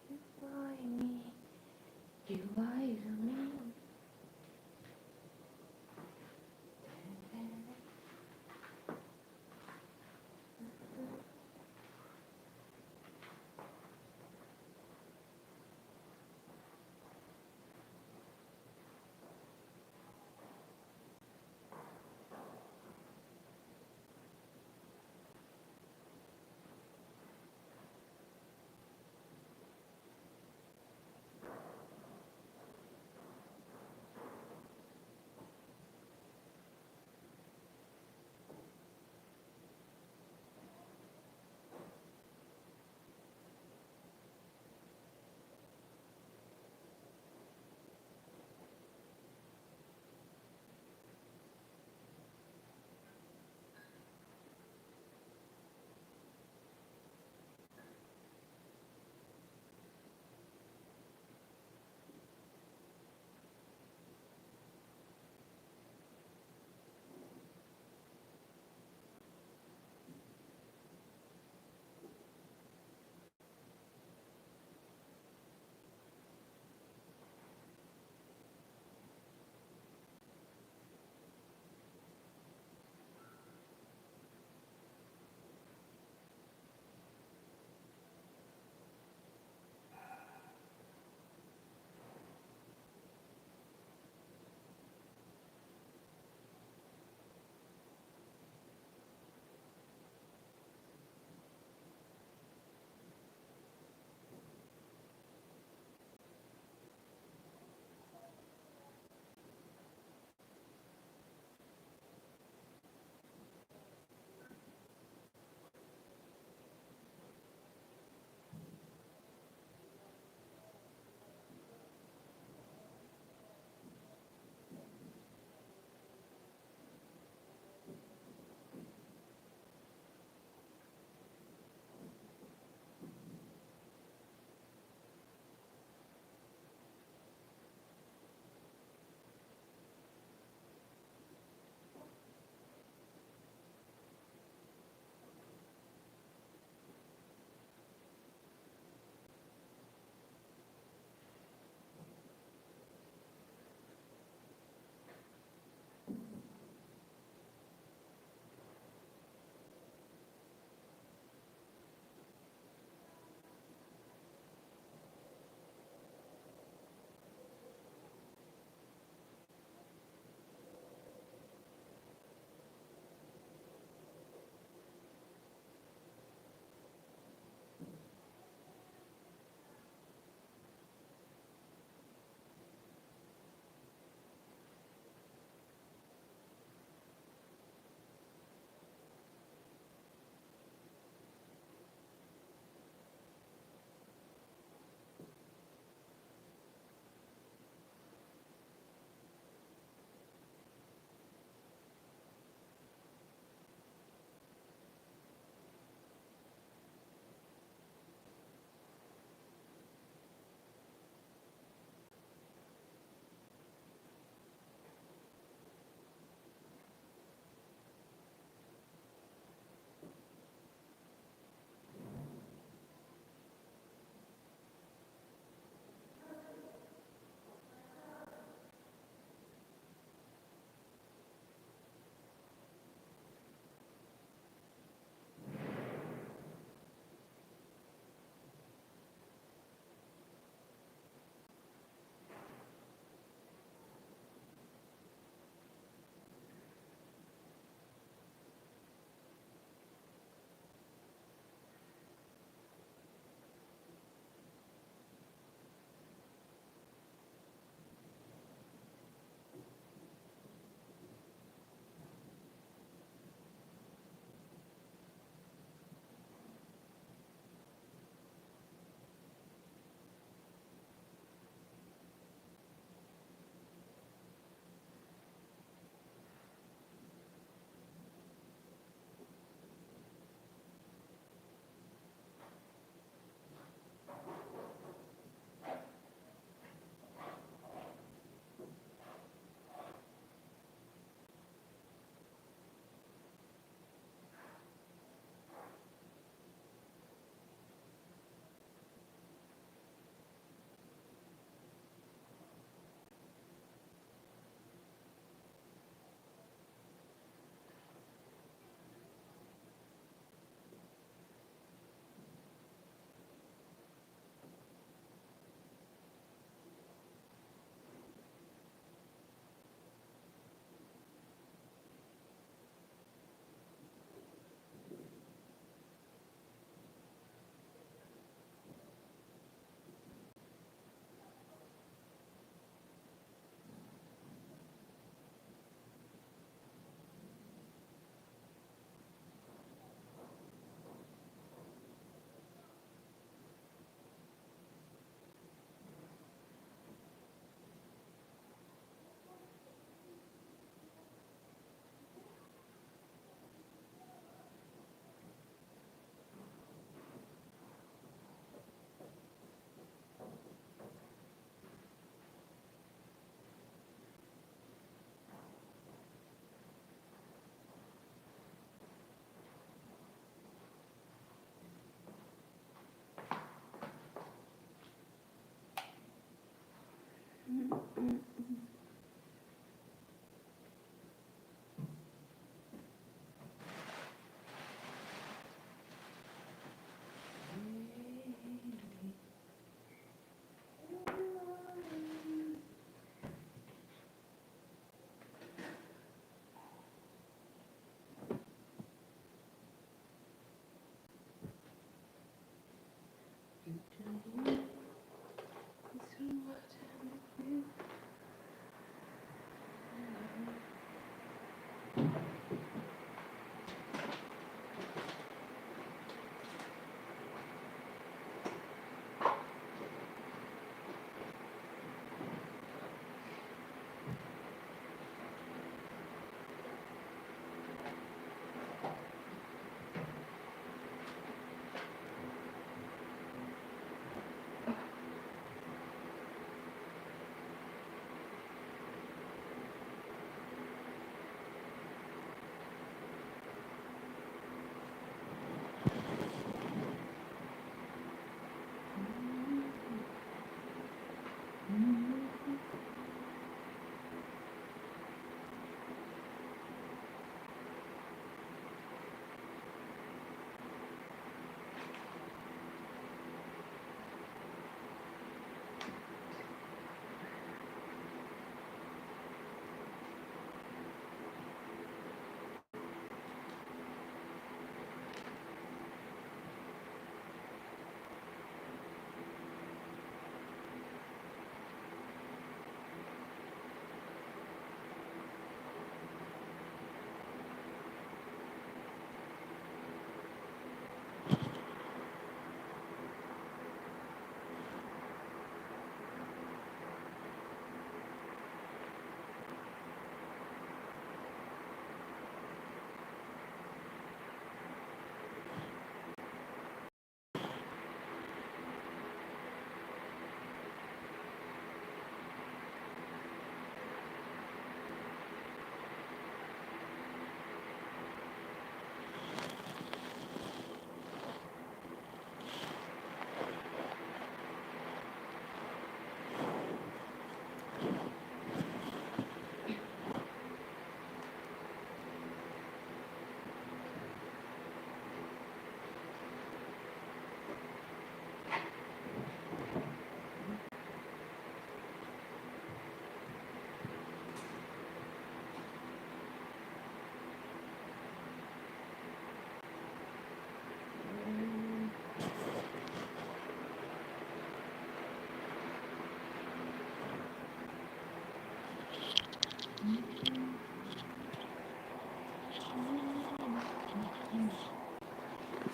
You find me, you eyes on me.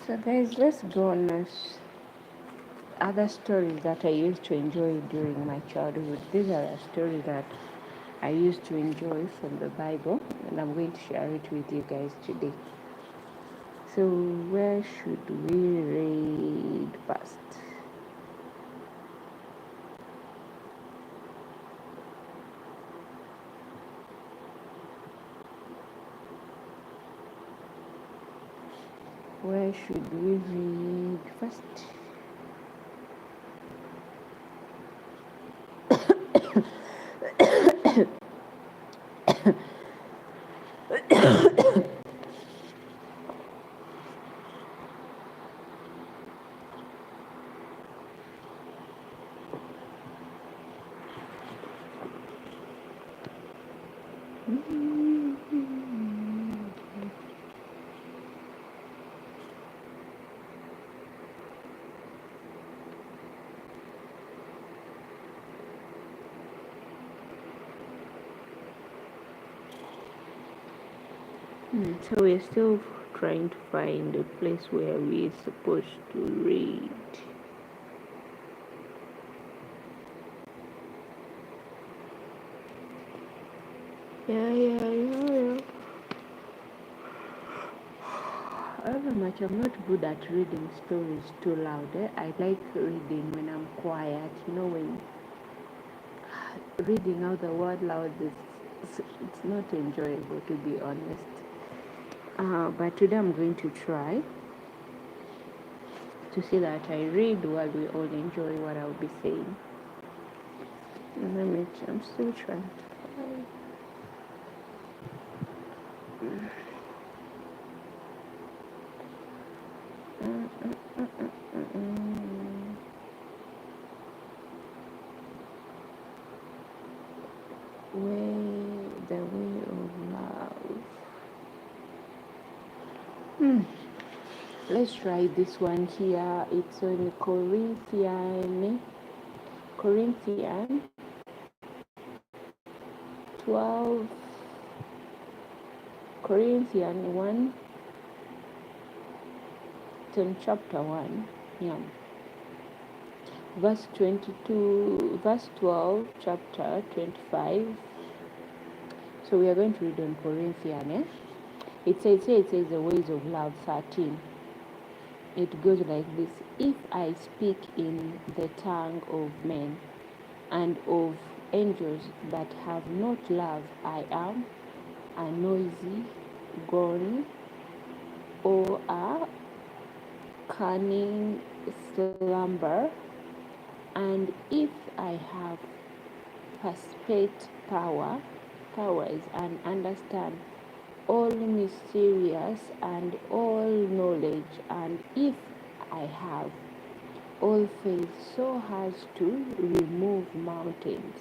So guys, let's go on other stories that I used to enjoy during my childhood. These are the stories that I used to enjoy from the Bible, and I'm going to share it with you guys today. So where should we read first? Where should we read first? So we're still trying to find a place where we're supposed to read. Yeah. However much I'm not good at reading stories too loud. I like reading when I'm quiet. You know, when reading out the word loud it's not enjoyable, to be honest. But today I'm going to try to see that I read while we all enjoy what I'll be saying. I'm still trying to find. The way of love. Let's try this one here. It's on Corinthians 12, Corinthians 1, it's in chapter 1, yeah. Verse 22, verse 12, chapter 25. So we are going to read on Corinthians. It says the ways of love 13. It goes like this: if I speak in the tongue of men and of angels but have not love, I am a noisy gong or a cunning slumber. And if I have perspective powers and understand all mysterious and all knowledge, and if I have all faith so as to remove mountains,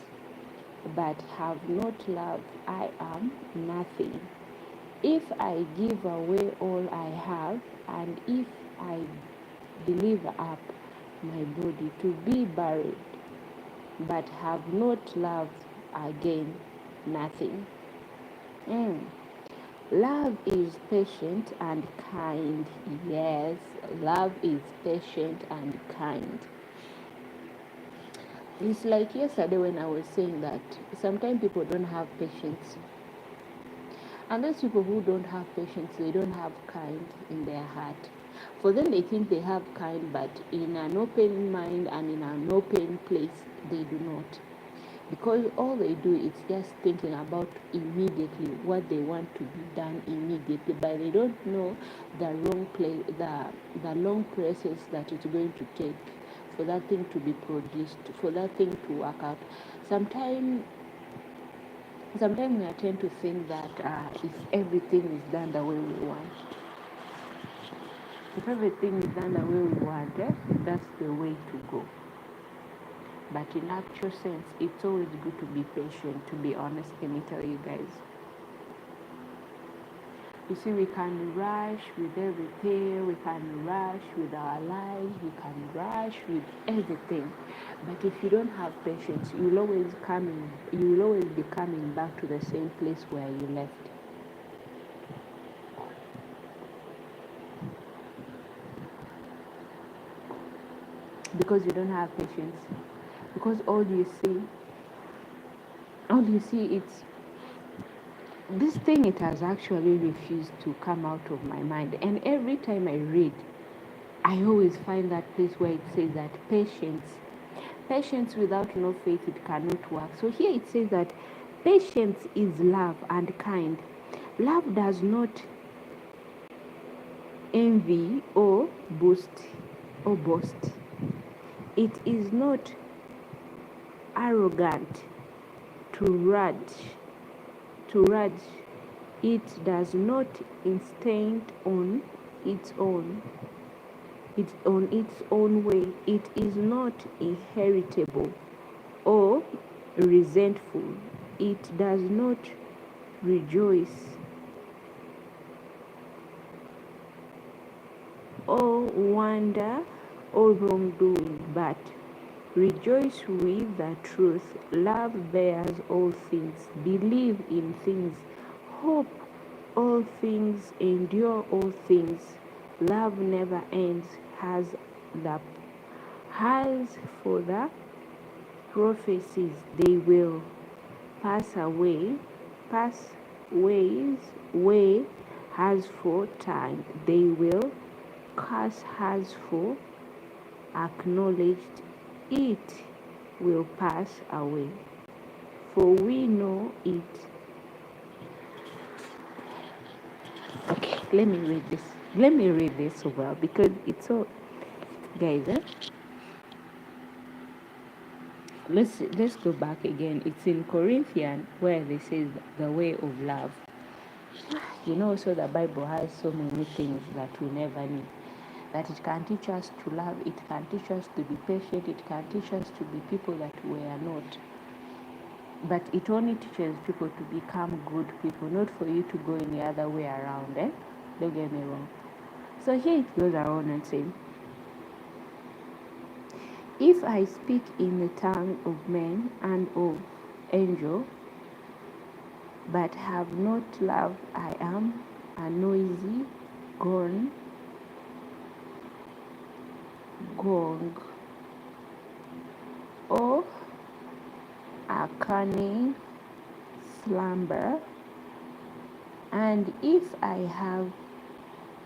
but have not love, I am nothing. If I give away all I have, and if I deliver up my body to be buried, but have not love, again nothing. Love is patient and kind. Yes, love is patient and kind. It's like yesterday when I was saying that sometimes people don't have patience. And those people who don't have patience, they don't have kind in their heart. For them, they think they have kind, but in an open mind and in an open place, they do not. Because all they do is just thinking about immediately what they want to be done immediately, but they don't know the wrong place, the long process that it's going to take for that thing to be produced, for that thing to work out. Sometimes we tend to think that if everything is done the way we want, that's the way to go. But in actual sense, it's always good to be patient, to be honest, let me tell you guys. You see, we can rush with everything, we can rush with our lives, we can rush with everything. But if you don't have patience, you will always be coming back to the same place where you left. because you don't have patience. Because all you see, it's this thing. It has actually refused to come out of my mind. And every time I read, I always find that place where it says that patience without no faith, it cannot work. So here it says that patience is love and kind. Love does not envy or boast. It is not arrogant to rage. It does not insist on its own way. It is not irritable or resentful. It does not rejoice or wonder or wrongdoing, but rejoice with the truth. Love bears all things, believe in things, hope all things, endure all things. Love never ends. As for the prophecies, they will pass away. As for time, they will pass. As for acknowledged, it will pass away. For we know it. Okay, let me read this well, because it's so, guys. Let's go back again. It's in Corinthians where they say the way of love. So the Bible has so many things that we never need. That it can teach us to love, it can teach us to be patient, it can teach us to be people that we are not. But it only teaches people to become good people, not for you to go in the other way around. Don't get me wrong. So here it goes around and says, if I speak in the tongue of men and of angels, but have not love, I am a noisy gong or a cunning slumber. And if I have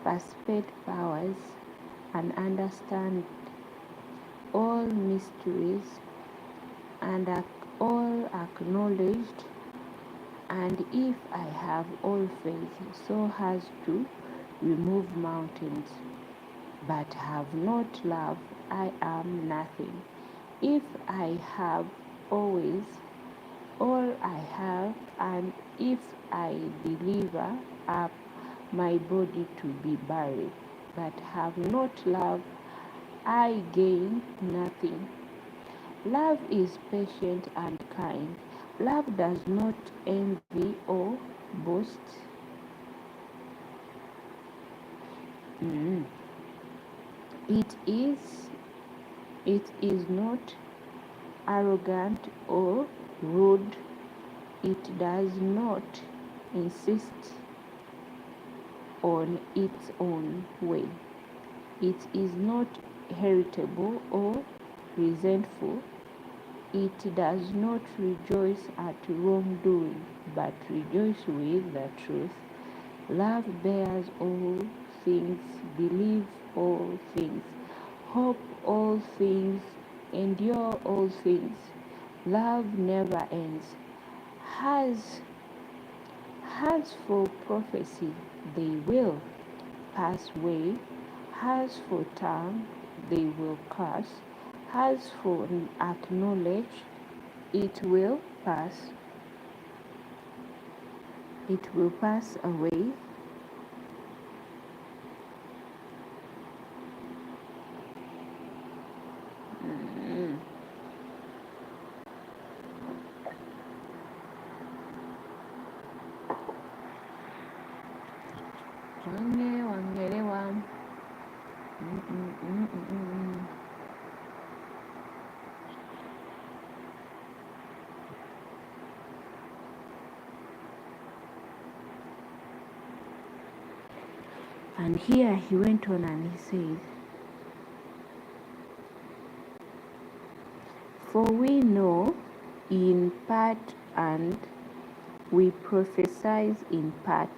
perfect powers and understand all mysteries and all acknowledged, and if I have all faith so as to remove mountains, but have not love, I am nothing. If I have always all I have, and if I deliver up my body to be buried, but have not love, I gain nothing. Love is patient and kind. Love does not envy or boast. It is not arrogant or rude. It does not insist on its own way. It is not irritable or resentful. It does not rejoice at wrongdoing, but rejoices with the truth. Love bears all things, believes all things, hope all things, endure all things. Love never ends. As for prophecy, they will pass away. As for tongue, they will pass. As for acknowledge, it will pass. It will pass away. Wangelewa. And here he went on and he said, For we know in part and we prophesy in part.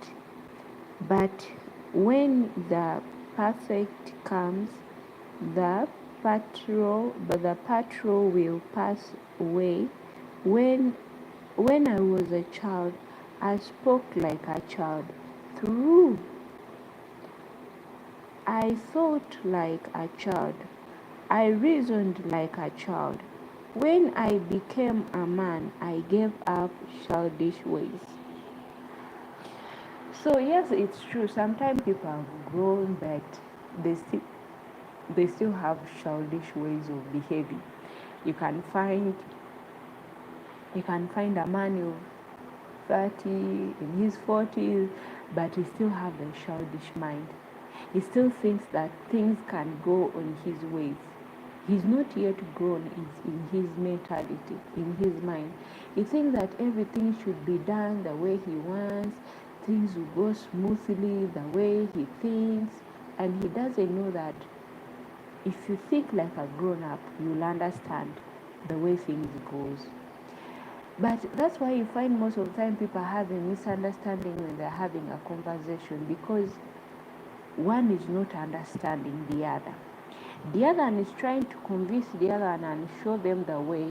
But when the perfect comes, the patrol will pass away. When I was a child, I spoke like a child. Through I thought like a child. I reasoned like a child. When I became a man, I gave up childish ways. So yes, it's true. Sometimes people have grown, but they still have childish ways of behaving. You can find a man of 30 in his 40s, but he still have a childish mind. He still thinks that things can go on his ways. He's not yet grown in his mentality, in his mind. He thinks that everything should be done the way he wants, things will go smoothly the way he thinks, and he doesn't know that if you think like a grown-up, you'll understand the way things goes. But that's why you find most of the time people have a misunderstanding when they're having a conversation, because one is not understanding the other. The other one is trying to convince the other one and show them the way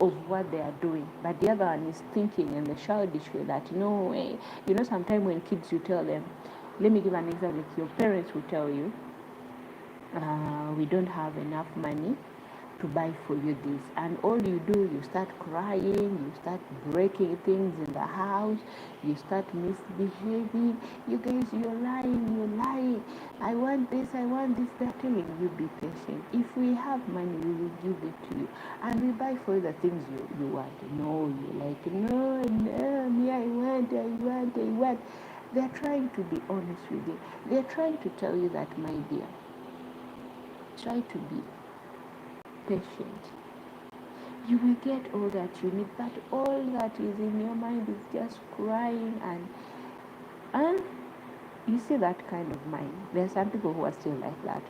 of what they are doing. But the other one is thinking in the childish way that, no way. Sometimes when kids, you tell them, let me give an example. Your parents will tell you, we don't have enough money to buy for you this, and all you do, you start crying, you start breaking things in the house, you start misbehaving. You guys, you're lying. I want this. They're telling you, be patient. If we have money, we will give it to you, and we buy for you the things you want. No, you're like, no, me, I want. They're trying to be honest with you. They're trying to tell you that, my dear, try to be patient. You will get all that you need, but all that is in your mind is just crying and you see that kind of mind. There are some people who are still like that.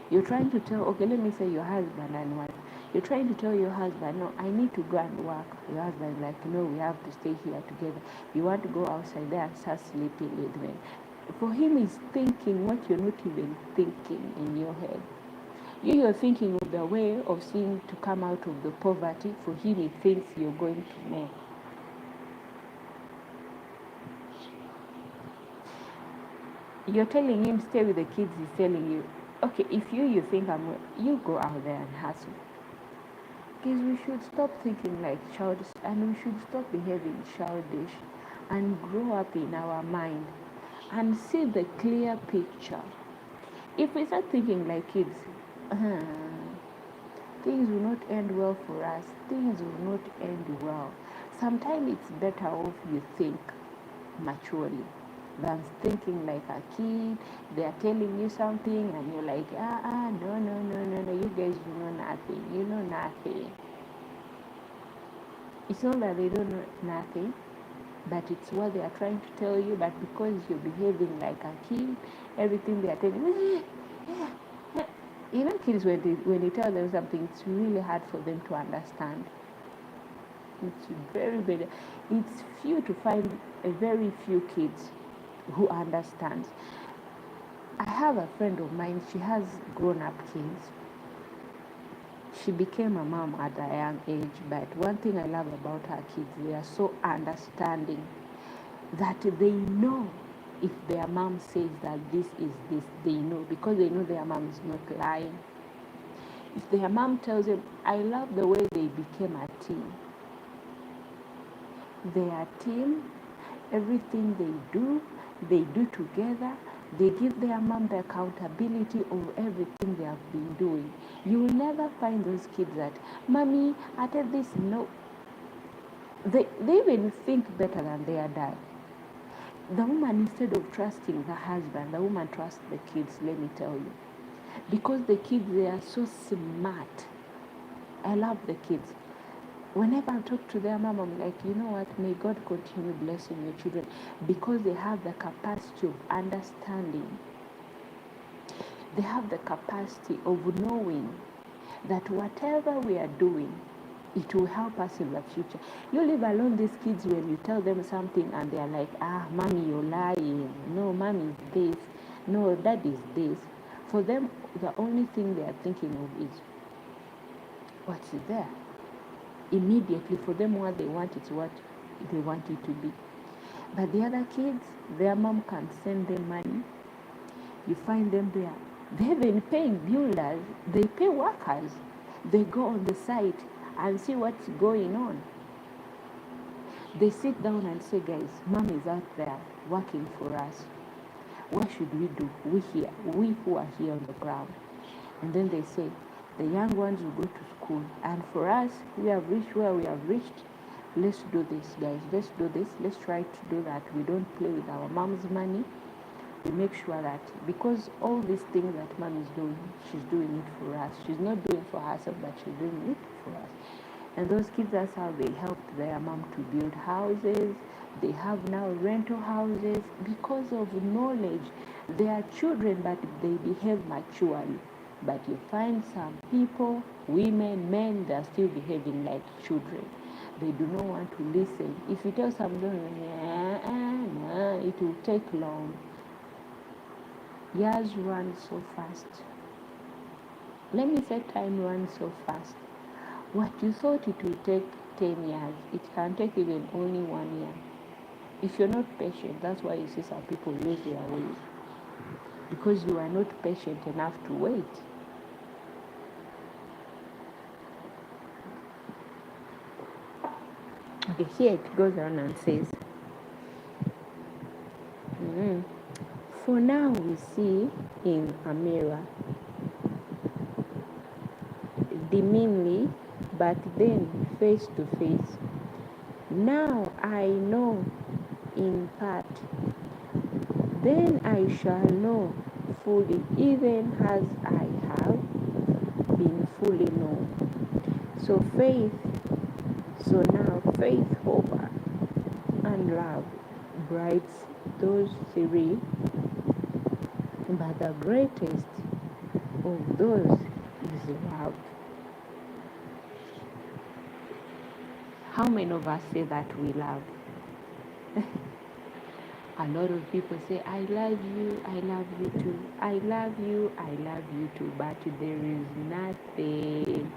You're trying to tell, okay, let me say your husband and wife. You're trying to tell your husband, no, I need to go and work. Your husband is like, no, we have to stay here together. You want to go outside there and start sleeping with me. For him, he's thinking what you're not even thinking in your head. You're thinking of the way of seeing to come out of the poverty. For him, he thinks you're going to make. You're telling him stay with the kids. He's telling you, okay, if you think you go out there and hustle. Because we should stop thinking like childish, and we should stop behaving childish, and grow up in our mind and see the clear picture. If we start thinking like kids, things will not end well for us. Things will not end well. Sometimes it's better off you think maturely than thinking like a kid. They are telling you something and you're like, no, you guys know nothing. You know nothing. It's not that they don't know nothing, but it's what they are trying to tell you. But because you're behaving like a kid, everything they are telling you, even kids, when you tell them something, it's really hard for them to understand. It's very, very, it's few to find a very few kids who understands. I have a friend of mine, she has grown-up kids. She became a mom at a young age, but one thing I love about her kids, they are so understanding that they know if their mom says that this is this, they know, because they know their mom is not lying. If their mom tells them, I love the way they became a team. They are a team. Everything they do together. They give their mom the accountability of everything they have been doing. You will never find those kids that, Mommy, I did this. No. They even think better than their dad. The woman, instead of trusting the husband, the woman trusts the kids, let me tell you. Because the kids, they are so smart. I love the kids. Whenever I talk to their mom, I'm like, you know what, may God continue blessing your children, because they have the capacity of understanding. They have the capacity of knowing that whatever we are doing, It will help us in the future. You leave alone these kids when you tell them something and they're like, mommy, you're lying. No, mommy is this. No, dad is this. For them, the only thing they are thinking of is what's there. Immediately, for them, what they want is what they want it to be. But the other kids, their mom can send them money. You find them there. They've been paying builders. They pay workers. They go on the site and see what's going on. They sit down and say, guys, mom is out there working for us. What should we do? We who are here on the ground. And then they say, the young ones will go to school. And for us, we have reached where we have reached. Let's do this, guys. Let's do this. Let's try to do that. We don't play with our mom's money. We make sure that, because all these things that mom is doing, she's doing it for us. She's not doing it for herself, but she's doing it for us. And those kids, that's how they helped their mom to build houses. They have now rental houses because of knowledge. They are children, but they behave maturely. But you find some people, women, men, they're still behaving like children. They do not want to listen. If you tell someone, it will take long. Years run so fast. Let me say time runs so fast. What you thought it will take 10 years, it can take even only 1 year. If you're not patient, that's why you see some people lose their ways. Because you are not patient enough to wait. Okay, here it goes on and says, for now we see in a mirror dimly, but then face to face. Now I know in part, then I shall know fully, even as I have been fully known. So now faith, hope, and love brights those three, but the greatest of those is love. How many of us say that we love? A lot of people say, I love you too. I love you too. But there is nothing.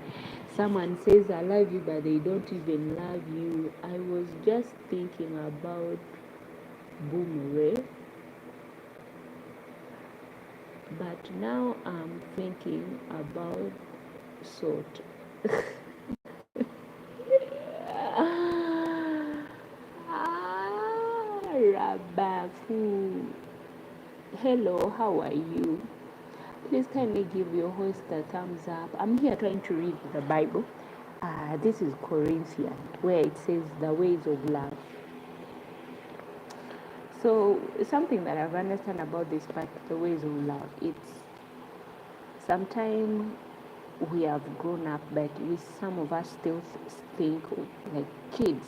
Someone says, I love you, but they don't even love you. I was just thinking about Boomerang. But now I'm thinking about Salt. Rabafu. Hello, how are you? Please kindly give your host a thumbs up. I'm here trying to read the Bible. This is Corinthians, where it says the ways of love. So something that I've understood about this part, the ways of love, it's sometimes we have grown up, but some of us still think like kids.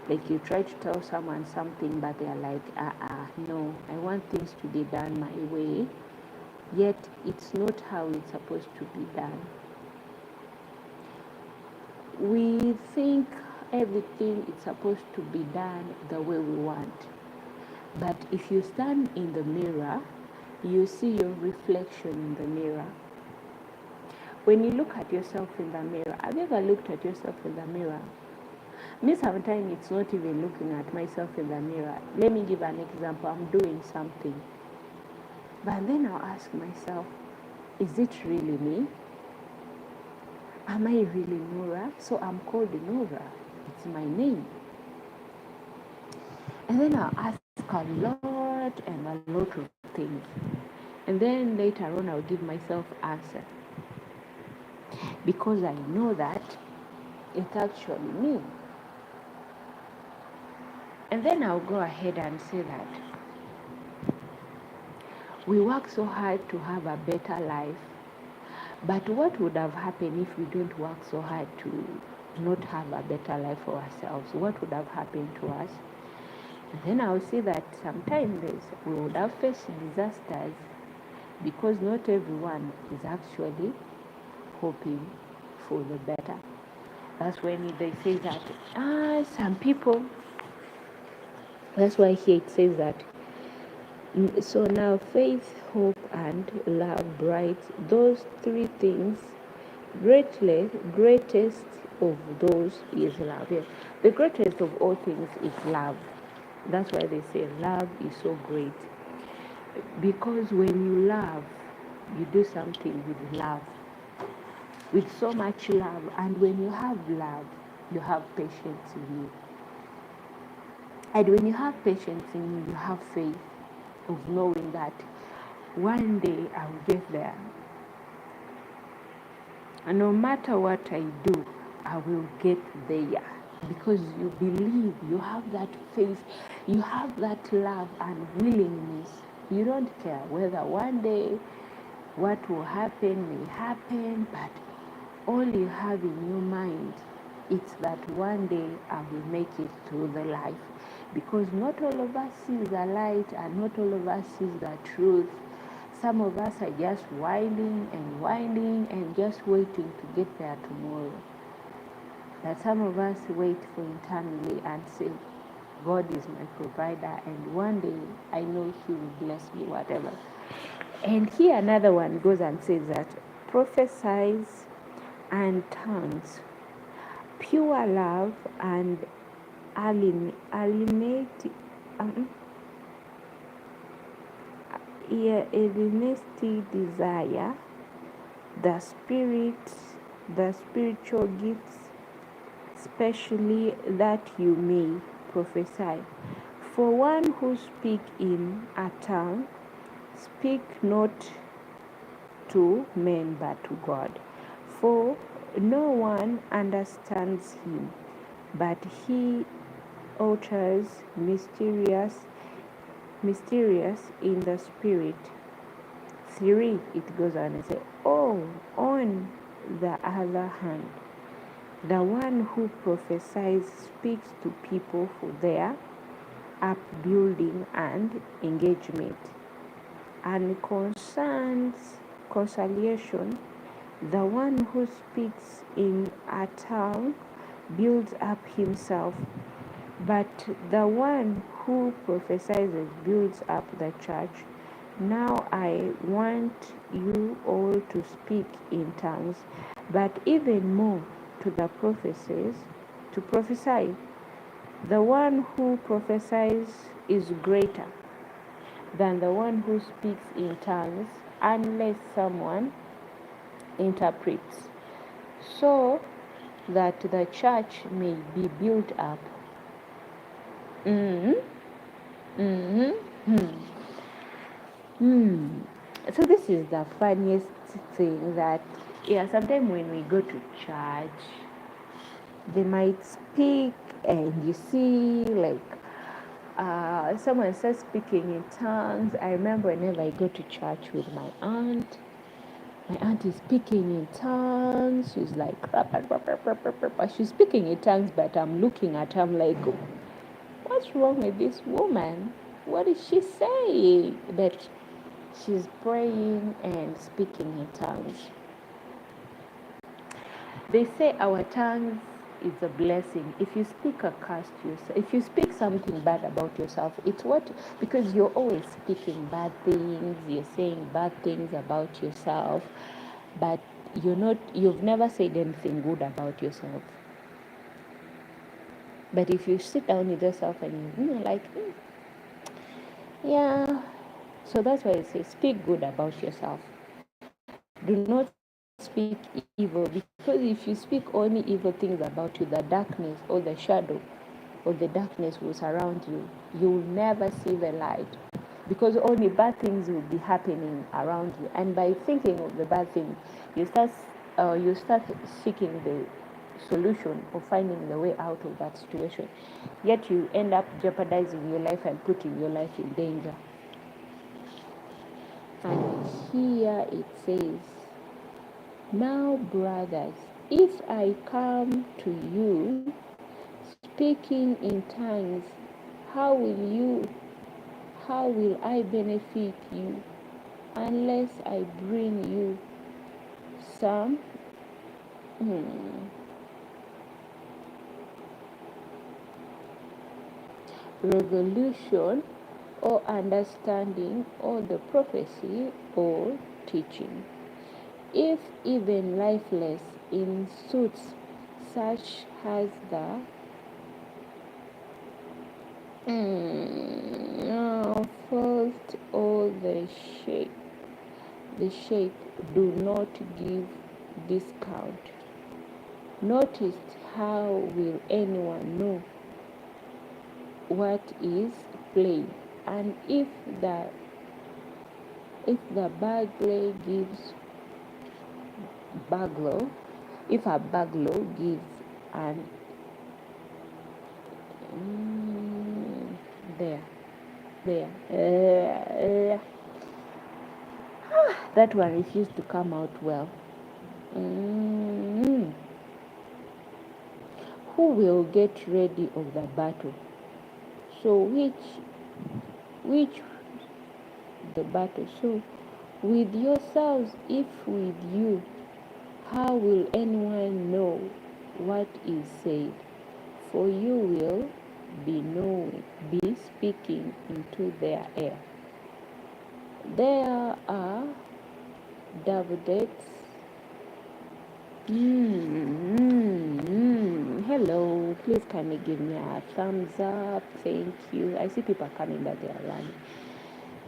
Like you try to tell someone something, but they're like, no, I want things to be done my way. Yet it's not how it's supposed to be done. We think everything is supposed to be done the way we want. But if you stand in the mirror, you see your reflection in the mirror. When you look at yourself in the mirror, have you ever looked at yourself in the mirror? Me, sometimes it's not even looking at myself in the mirror. Let me give an example. I'm doing something. But then I'll ask myself, is it really me? Am I really Norah? So I'm called Norah. It's my name. And then I'll ask a lot and a lot of things. And then later on I'll give myself answer. Because I know that it's actually me. And then I'll go ahead and say that we work so hard to have a better life, but what would have happened if we don't work so hard to not have a better life for ourselves? What would have happened to us? And then I'll see that sometimes we would have faced disasters because not everyone is actually hoping for the better. That's when they say that, some people, that's why here it says that, so now faith, hope, and love, bright, those three things, greatest of those is love. Yeah. The greatest of all things is love. That's why they say love is so great. Because when you love, you do something with love, with so much love. And when you have love, you have patience in you. And when you have patience in you, you have faith of knowing that one day I will get there. And no matter what I do, I will get there. Because you believe, you have that faith, you have that love and willingness. You don't care whether one day what will happen may happen, but all you have in your mind is that one day I will make it through the life. Because not all of us sees the light and not all of us sees the truth. Some of us are just winding and just waiting to get there tomorrow. That some of us wait for eternally and say, God is my provider, and one day I know He will bless me, whatever. And here another one goes and says that prophesies and tongues, pure love and alienate, alienated desire, the spiritual gifts, especially that you may prophesy. For one who speak in a tongue, speak not to men but to God. For no one understands him, but he utters mysterious in the spirit. 3, it goes on and says, oh, on the other hand, the one who prophesies speaks to people for their upbuilding and engagement, and concerns consolation. The one who speaks in a tongue builds up himself, but the one who prophesies builds up the church. Now I want you all to speak in tongues, but even more to the prophecies, to prophesy. The one who prophesies is greater than the one who speaks in tongues, unless someone interprets, so that the church may be built up. So this is the funniest thing, that sometimes when we go to church, they might speak and you see someone starts speaking in tongues. I remember whenever I go to church with my aunt is speaking in tongues. She's like, she's speaking in tongues, but I'm looking at her, I'm like, what's wrong with this woman? What is she saying? But she's praying and speaking in tongues. They say our tongues is a blessing. If you speak a curse to yourself, if you speak something bad about yourself, it's because you're always speaking bad things, you're saying bad things about yourself, but you've never said anything good about yourself. But if you sit down with yourself and you're like, yeah, so that's why it says speak good about yourself. Do not speak evil, because if you speak only evil things about you, the darkness or the shadow or the darkness will surround you. You will never see the light, because only bad things will be happening around you. And by thinking of the bad things, you start seeking the solution or finding the way out of that situation. Yet you end up jeopardizing your life and putting your life in danger. And here it says, now, brothers, if I come to you speaking in tongues, how will I benefit you unless I bring you some revolution or understanding or the prophecy or teaching. If even lifeless in suits such as the first or the shape do not give discount. Notice how will anyone know what is plain, and if the burglar if a burglar gives an there that one refused to come out well. Who will get ready of the battle? So which the battle? So with yourselves, if with you, how will anyone know what is said? For you will be speaking into their ear. There are Davidettes. Hello, please can you give me a thumbs up? Thank you. I see people coming, but they are running.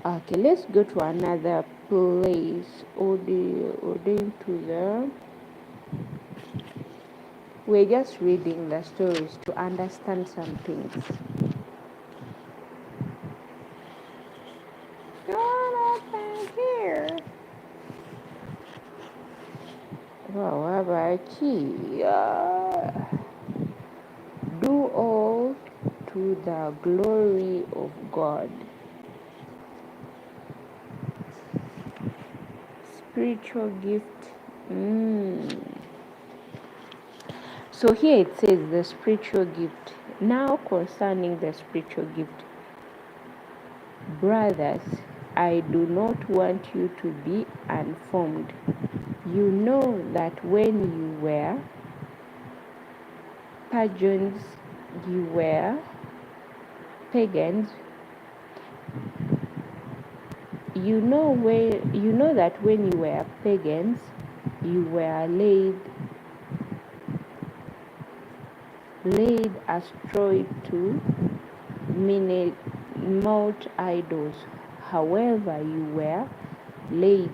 Okay, let's go to another place. We're just reading the stories to understand some things. What happened here? Do all to the glory of God. Spiritual gift. So here it says the spiritual gift. Now concerning the spiritual gift, brothers, I do not want you to be uninformed. You know that when you were pagans, you were pagans. You know that when you were pagans, you were laid astray to malt idols. However, you were laid.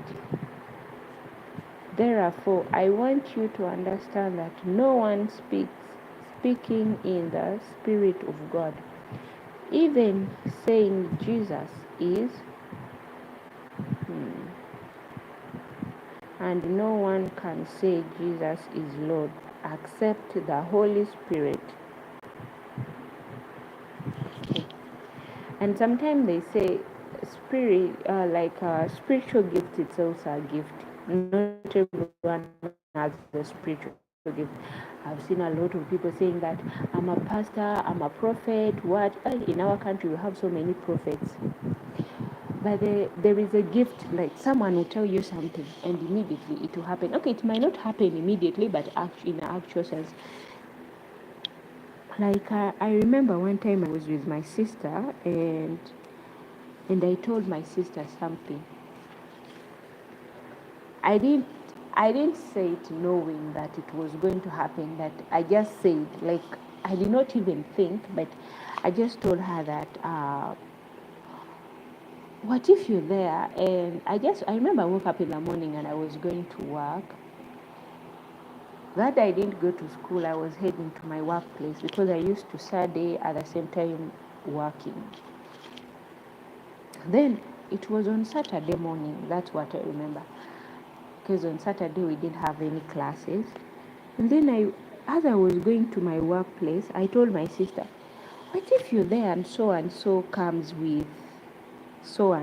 Therefore, I want you to understand that no one speaking in the Spirit of God, even saying Jesus is, and no one can say Jesus is Lord except the Holy Spirit. And sometimes they say spiritual gift itself a gift. Not everyone has the spiritual gift. I've seen a lot of people saying that I'm a pastor, I'm a prophet. What? In our country we have so many prophets. But there is a gift, like someone will tell you something and immediately it will happen. Okay, it might not happen immediately, but in an actual sense. Like I remember one time I was with my sister and I told my sister something. I didn't say it knowing that it was going to happen, that I just said, like I did not even think, but I just told her that what if you're there? And I remember I woke up in the morning and I was going to work. That I didn't go to school, I was heading to my workplace because I used to study at the same time working. Then it was on Saturday morning, that's what I remember. Because on Saturday we didn't have any classes. And then as I was going to my workplace, I told my sister, what if you're there and so comes with so?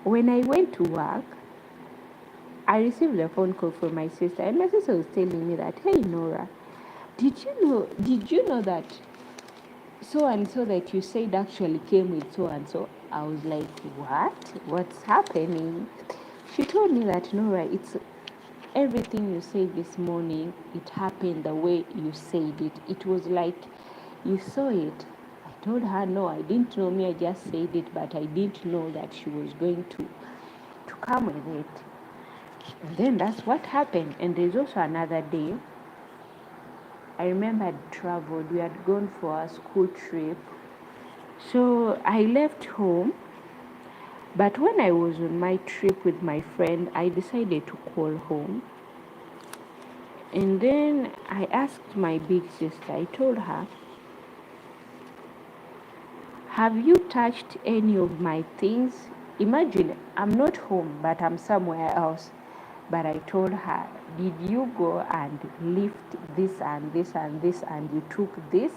When I went to work, I received a phone call from my sister, and my sister was telling me that, hey Nora, did you know that so that you said actually came with so? I was like, what's happening? She told me that, Nora, it's everything you said this morning, it happened the way you said it. It was like you saw it. told her, no, I didn't know. Me, I just said it, but I didn't know that she was going to come with it. And then that's what happened. And there's also another day. I remember I'd traveled. We had gone for a school trip. So I left home. But when I was on my trip with my friend, I decided to call home. And then I asked my big sister, I told her, have you touched any of my things? Imagine I'm not home, but I'm somewhere else. But I told her, did you go and lift this and this and this and you took this?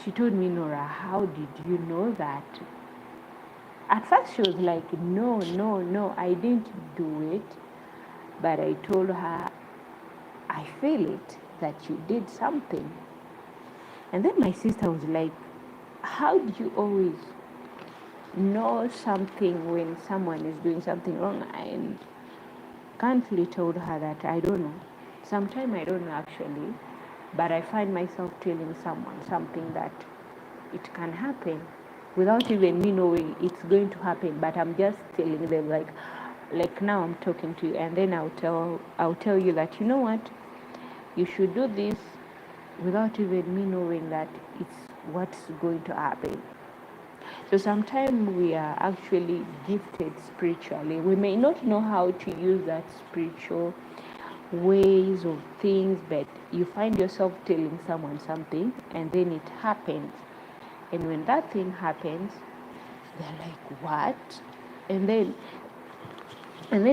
She told me, Nora, how did you know that? At first she was like, no, I didn't do it. But I told her, I feel it, that you did something. And then my sister was like, how do you always know something when someone is doing something wrong? And kindly told her that I don't know. Sometimes I don't know actually, but I find myself telling someone something that it can happen without even me knowing it's going to happen, but I'm just telling them like now I'm talking to you, and then I'll tell you that, you know what, you should do this without even me knowing that it's what's going to happen. So sometimes we are actually gifted spiritually. We may not know how to use that spiritual ways of things, but you find yourself telling someone something and then it happens. And when that thing happens, they're like, what? And then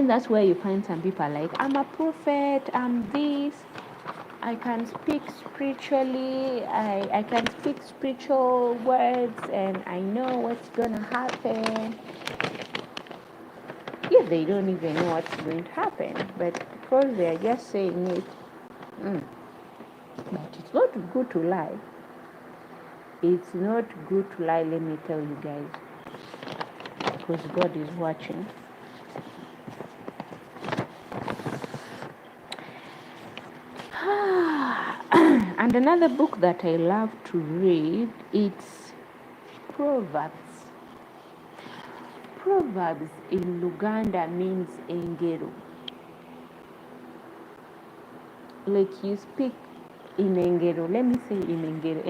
that's where you find some people are like, I'm a prophet, I'm this, I can speak spiritually, I can speak spiritual words, and I know what's going to happen. Yeah, they don't even know what's going to happen, but because they're just saying it, but it's not good to lie. It's not good to lie, let me tell you guys, because God is watching. And another book that I love to read, it's Proverbs. Proverbs in Luganda means engero. Like you speak in engero. Let me say in engero.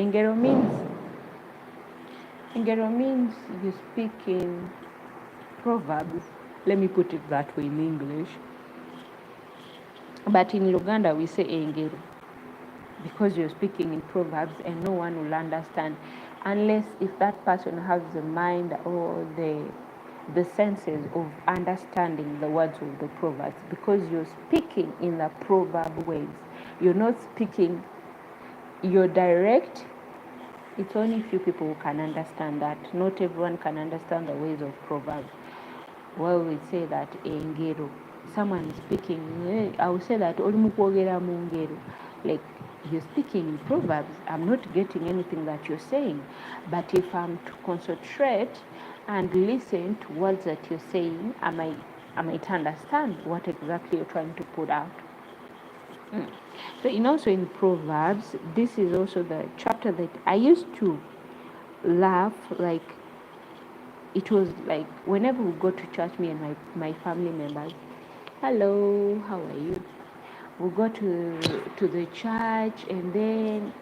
Engero means you speak in Proverbs. Let me put it that way in English. But in Luganda we say engero, because you're speaking in Proverbs and no one will understand unless if that person has the mind or the senses of understanding the words of the Proverbs, because you're speaking in the proverb ways. You're not speaking, you're direct. It's only few people who can understand that. Not everyone can understand the ways of Proverbs. Well, we say that engero, someone is speaking, I will say that like you're speaking in Proverbs, I'm not getting anything that you're saying, but if I'm to concentrate and listen to words that you're saying, I might understand what exactly you're trying to put out. So also in Proverbs, this is also the chapter that I used to laugh, like it was like whenever we go to church, me and my family members, hello, how are you? We go to the church, and then,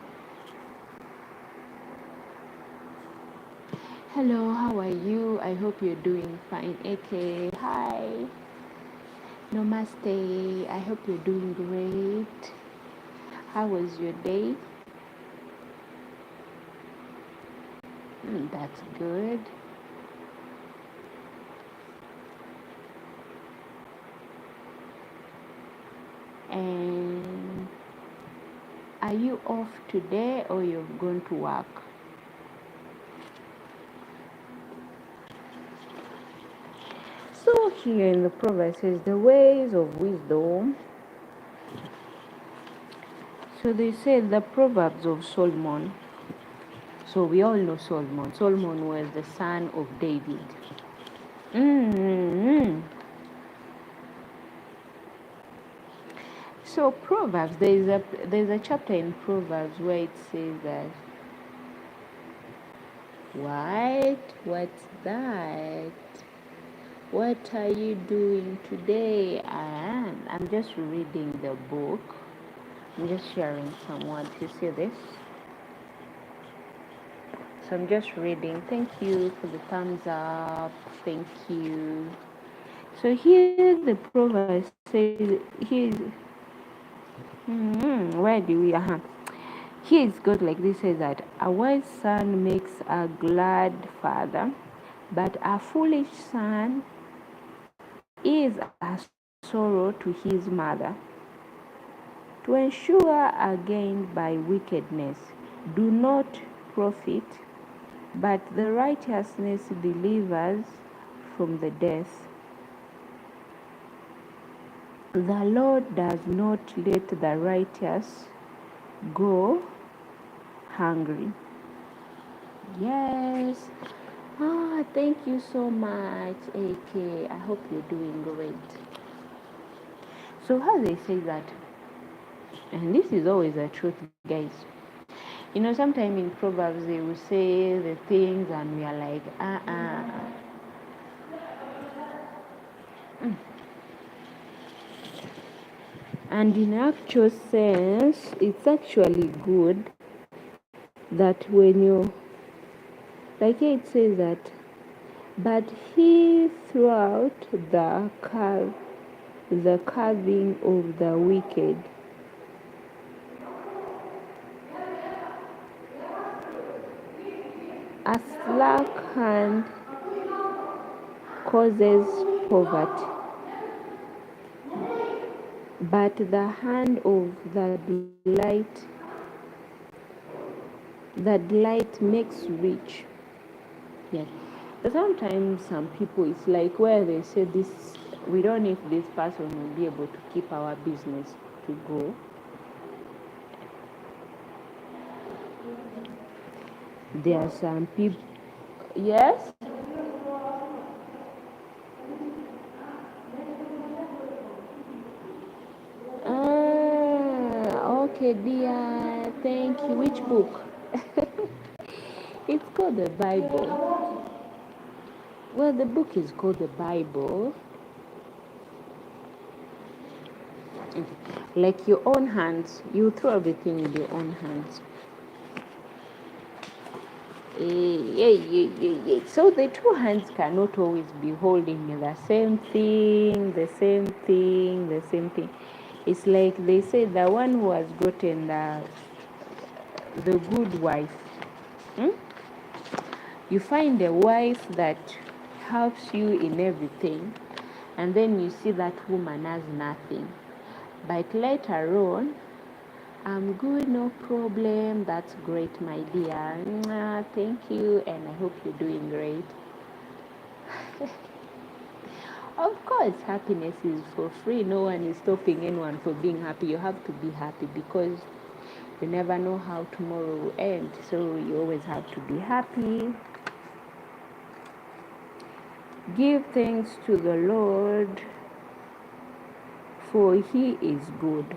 hello, how are you? I hope you're doing fine. Okay, hi, namaste. I hope you're doing great. How was your day? That's good. And are you off today or you're going to work? So here in the Proverbs says the ways of wisdom. So they say the Proverbs of Solomon. So we all know Solomon. Solomon was the son of David. So Proverbs, there's a chapter in Proverbs where it says that What? What's that? What are you doing today? I'm just reading the book. I'm just sharing some words. You see this? So I'm just reading. Thank you for the thumbs up. Thank you. So here the proverb says, where do we? Here it's good like this, says that a wise son makes a glad father, but a foolish son is a sorrow to his mother. To ensure a gain by wickedness do not profit, but the righteousness delivers from the death. The Lord does not let the righteous go hungry. Yes. Thank you so much, AK. I hope you're doing great. So how they say that, and this is always the truth, guys. You know, sometimes in Proverbs they will say the things and we are like, And in actual sense, it's actually good that when you, like it says that, but he threw out the carving of the wicked. A slack hand causes poverty, but the hand of the delight makes rich. Yes. But sometimes some people, it's like where they say this, we don't know if this person will be able to keep our business to go. There are some people, yes? Okay, dear. Thank you. Which book? It's called the Bible. Well, the book is called the Bible. Like your own hands. You throw everything with your own hands. So the two hands cannot always be holding the same thing, the same thing, the same thing. It's like they say the one who has gotten the good wife. You find a wife that helps you in everything, and then you see that woman has nothing. But later on, I'm good, no problem. That's great, my dear. Thank you, and I hope you're doing great. Of course, happiness is for free. No one is stopping anyone from being happy. You have to be happy because you never know how tomorrow will end. So you always have to be happy. Give thanks to the Lord, for he is good.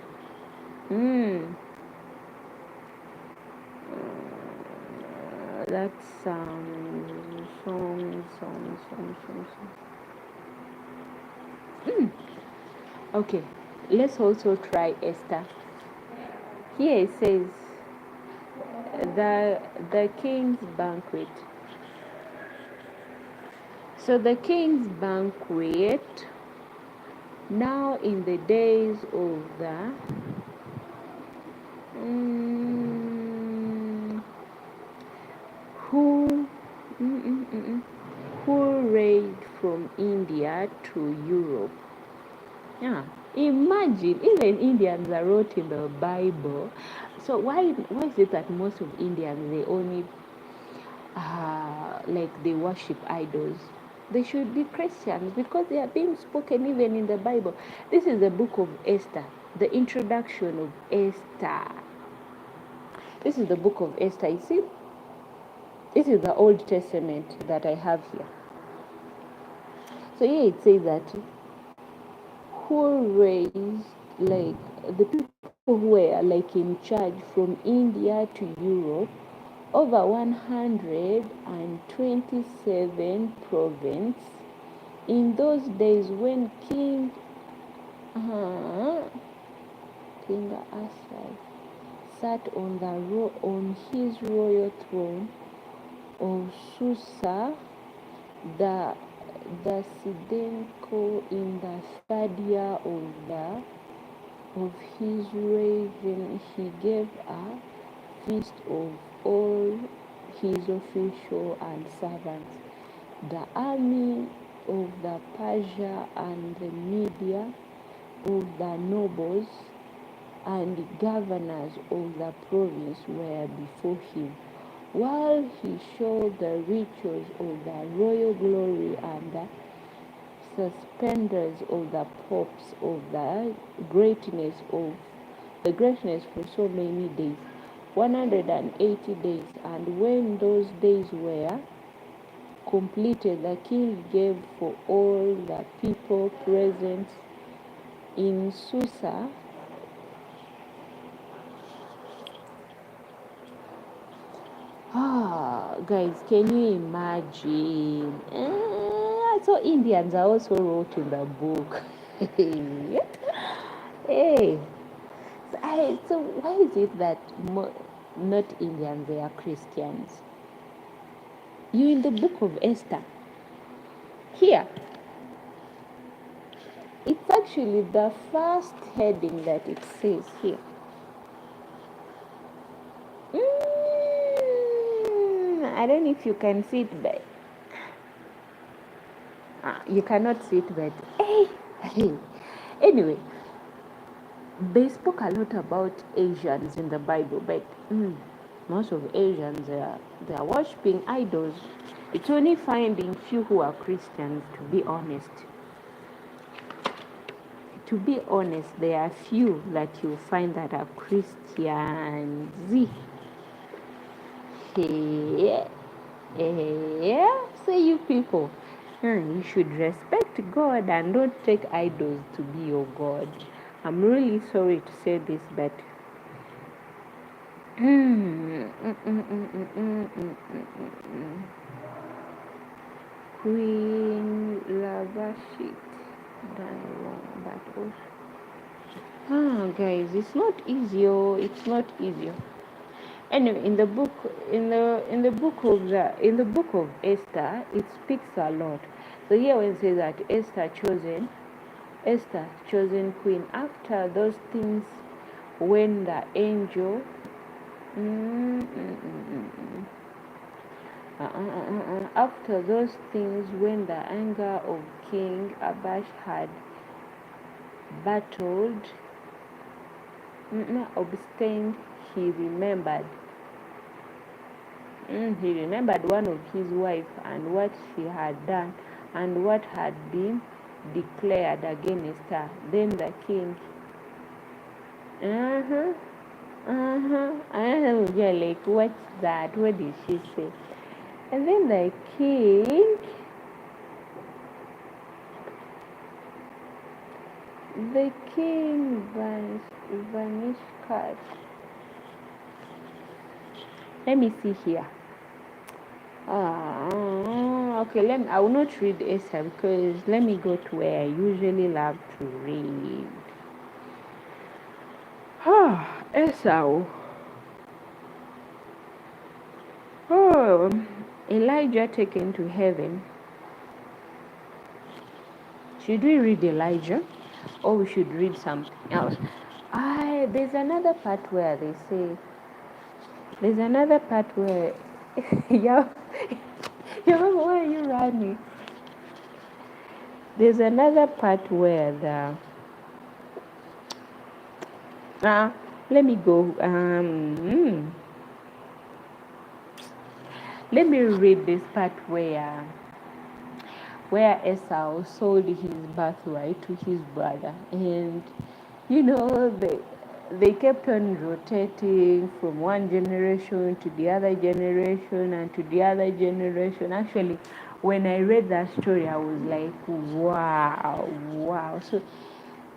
That's song. Okay, let's also try Esther. Here it says the king's banquet. So the king's banquet, now in the days of the who raided from India to Europe. Yeah, imagine, even Indians are wrote in the Bible. So why is it that most of Indians, they only like they worship idols? They should be Christians because they are being spoken even in the Bible. This is the book of Esther, the introduction of Esther. This is the book of Esther. You see, this is the Old Testament that I have here. So here it says that who raised, like the people who were like in charge from India to Europe, over 127 provinces. In those days, when King Asa sat on his royal throne of Susa, the Sidenko, in the third year of his reign, he gave a feast of all his officials and servants. The army of the Persia and the Media, of the nobles and governors of the province were before him, while he showed the riches of the royal glory and the suspenders of the popes of the greatness for so many days, 180 days. And when those days were completed, the king gave for all the people present in Susa guys, can you imagine? So Indians are also wrote in the book. Hey, so why is it that not Indians, they are Christians? You in the book of Esther, here, it's actually the first heading that it says here. I don't know if you can see it, but you cannot see it, but hey. Anyway, they spoke a lot about Asians in the Bible, but most of Asians, they are worshiping idols. It's only finding few who are Christians, to be honest. To be honest, there are few that you find that are Christians. So you people, you should respect God and don't take idols to be your God. I'm really sorry to say this, but Queen Lavashit done wrong, but also guys, it's not easy. It's not easy. Anyway, in the book of Esther, it speaks a lot. So here when it says that Esther chosen queen, after those things, when the angel after those things, when the anger of King Abash had battled, abstained, he remembered one of his wife and what she had done and what had been declared against her. Then the king yeah, like, what's that? What did she say? And then the king vanished. Let me see here. Okay, I will not read Esther, because let me go to where I usually love to read. Esau. Elijah taken to heaven. Should we read Elijah, or we should read something else? There's another part where they say. There's another part where why are you running? There's another part where let me go. Let me read this part where Esau sold his birthright to his brother, and they kept on rotating from one generation to the other generation and to the other generation. Actually, when I read that story, I was like, wow. So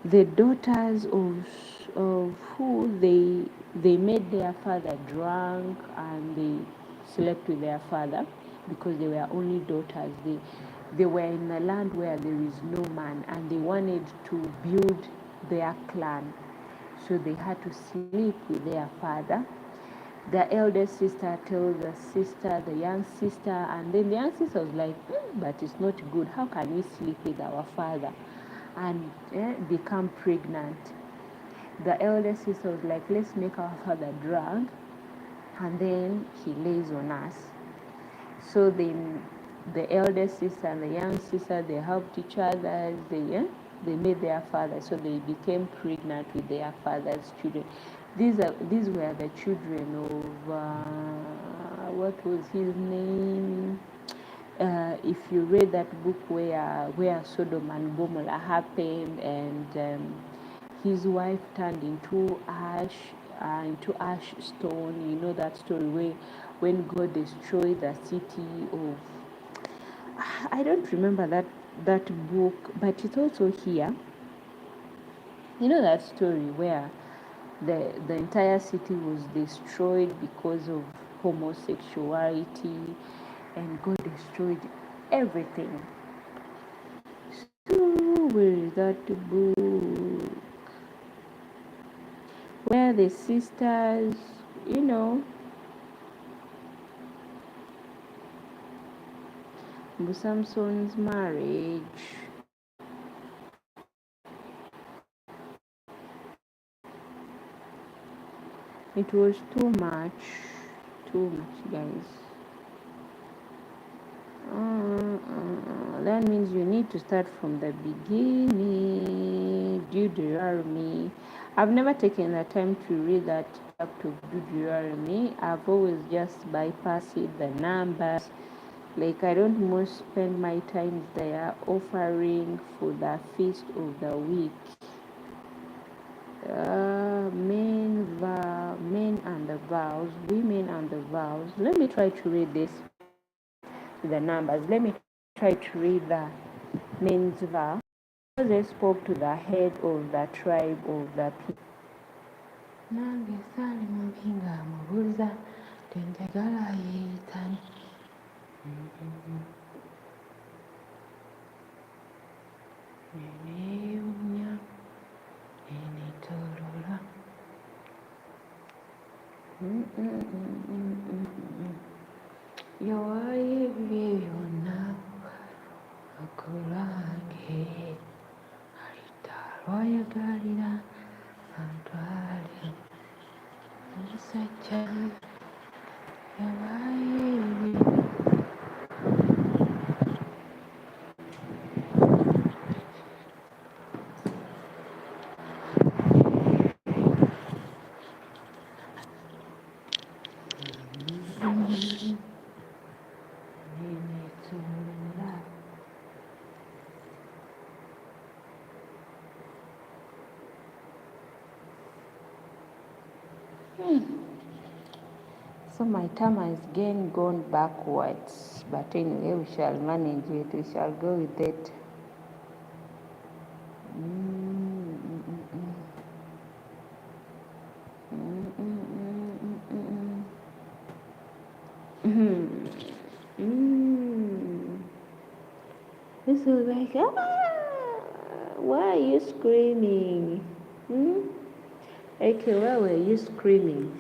the daughters of who they made their father drunk, and slept with their father because they were only daughters. They were in a land where there is no man, and they wanted to build their clan. So they had to sleep with their father. The eldest sister told the young sister, and then the young sister was like, but it's not good. How can we sleep with our father and become pregnant? The eldest sister was like, let's make our father drunk, and then he lays on us. So then the eldest sister and the young sister, they helped each other. They made their father, so they became pregnant with their father's children. These were the children of what was his name? If you read that book where Sodom and Gomorrah happened, and his wife turned into ash stone. You know that story when God destroyed the city of, I don't remember that book, but it's also here. You know that story where the entire city was destroyed because of homosexuality, and God destroyed everything. So where is that book where the sisters, Samson's marriage? It was too much, guys. That means you need to start from the beginning. Deuteronomy. I've never taken the time to read that chapter of Deuteronomy. I've always just bypassed it, the numbers. Like, I don't most spend my time there offering for the feast of the week. Men and the vows, women and the vows. Let me try to read this, the numbers. Let me try to read the men's vow. Moses spoke to the head of the tribe of the people. So my timer is again gone backwards, but anyway, we shall manage it. We shall go with it. This was like, why are you screaming? Okay, why were you screaming?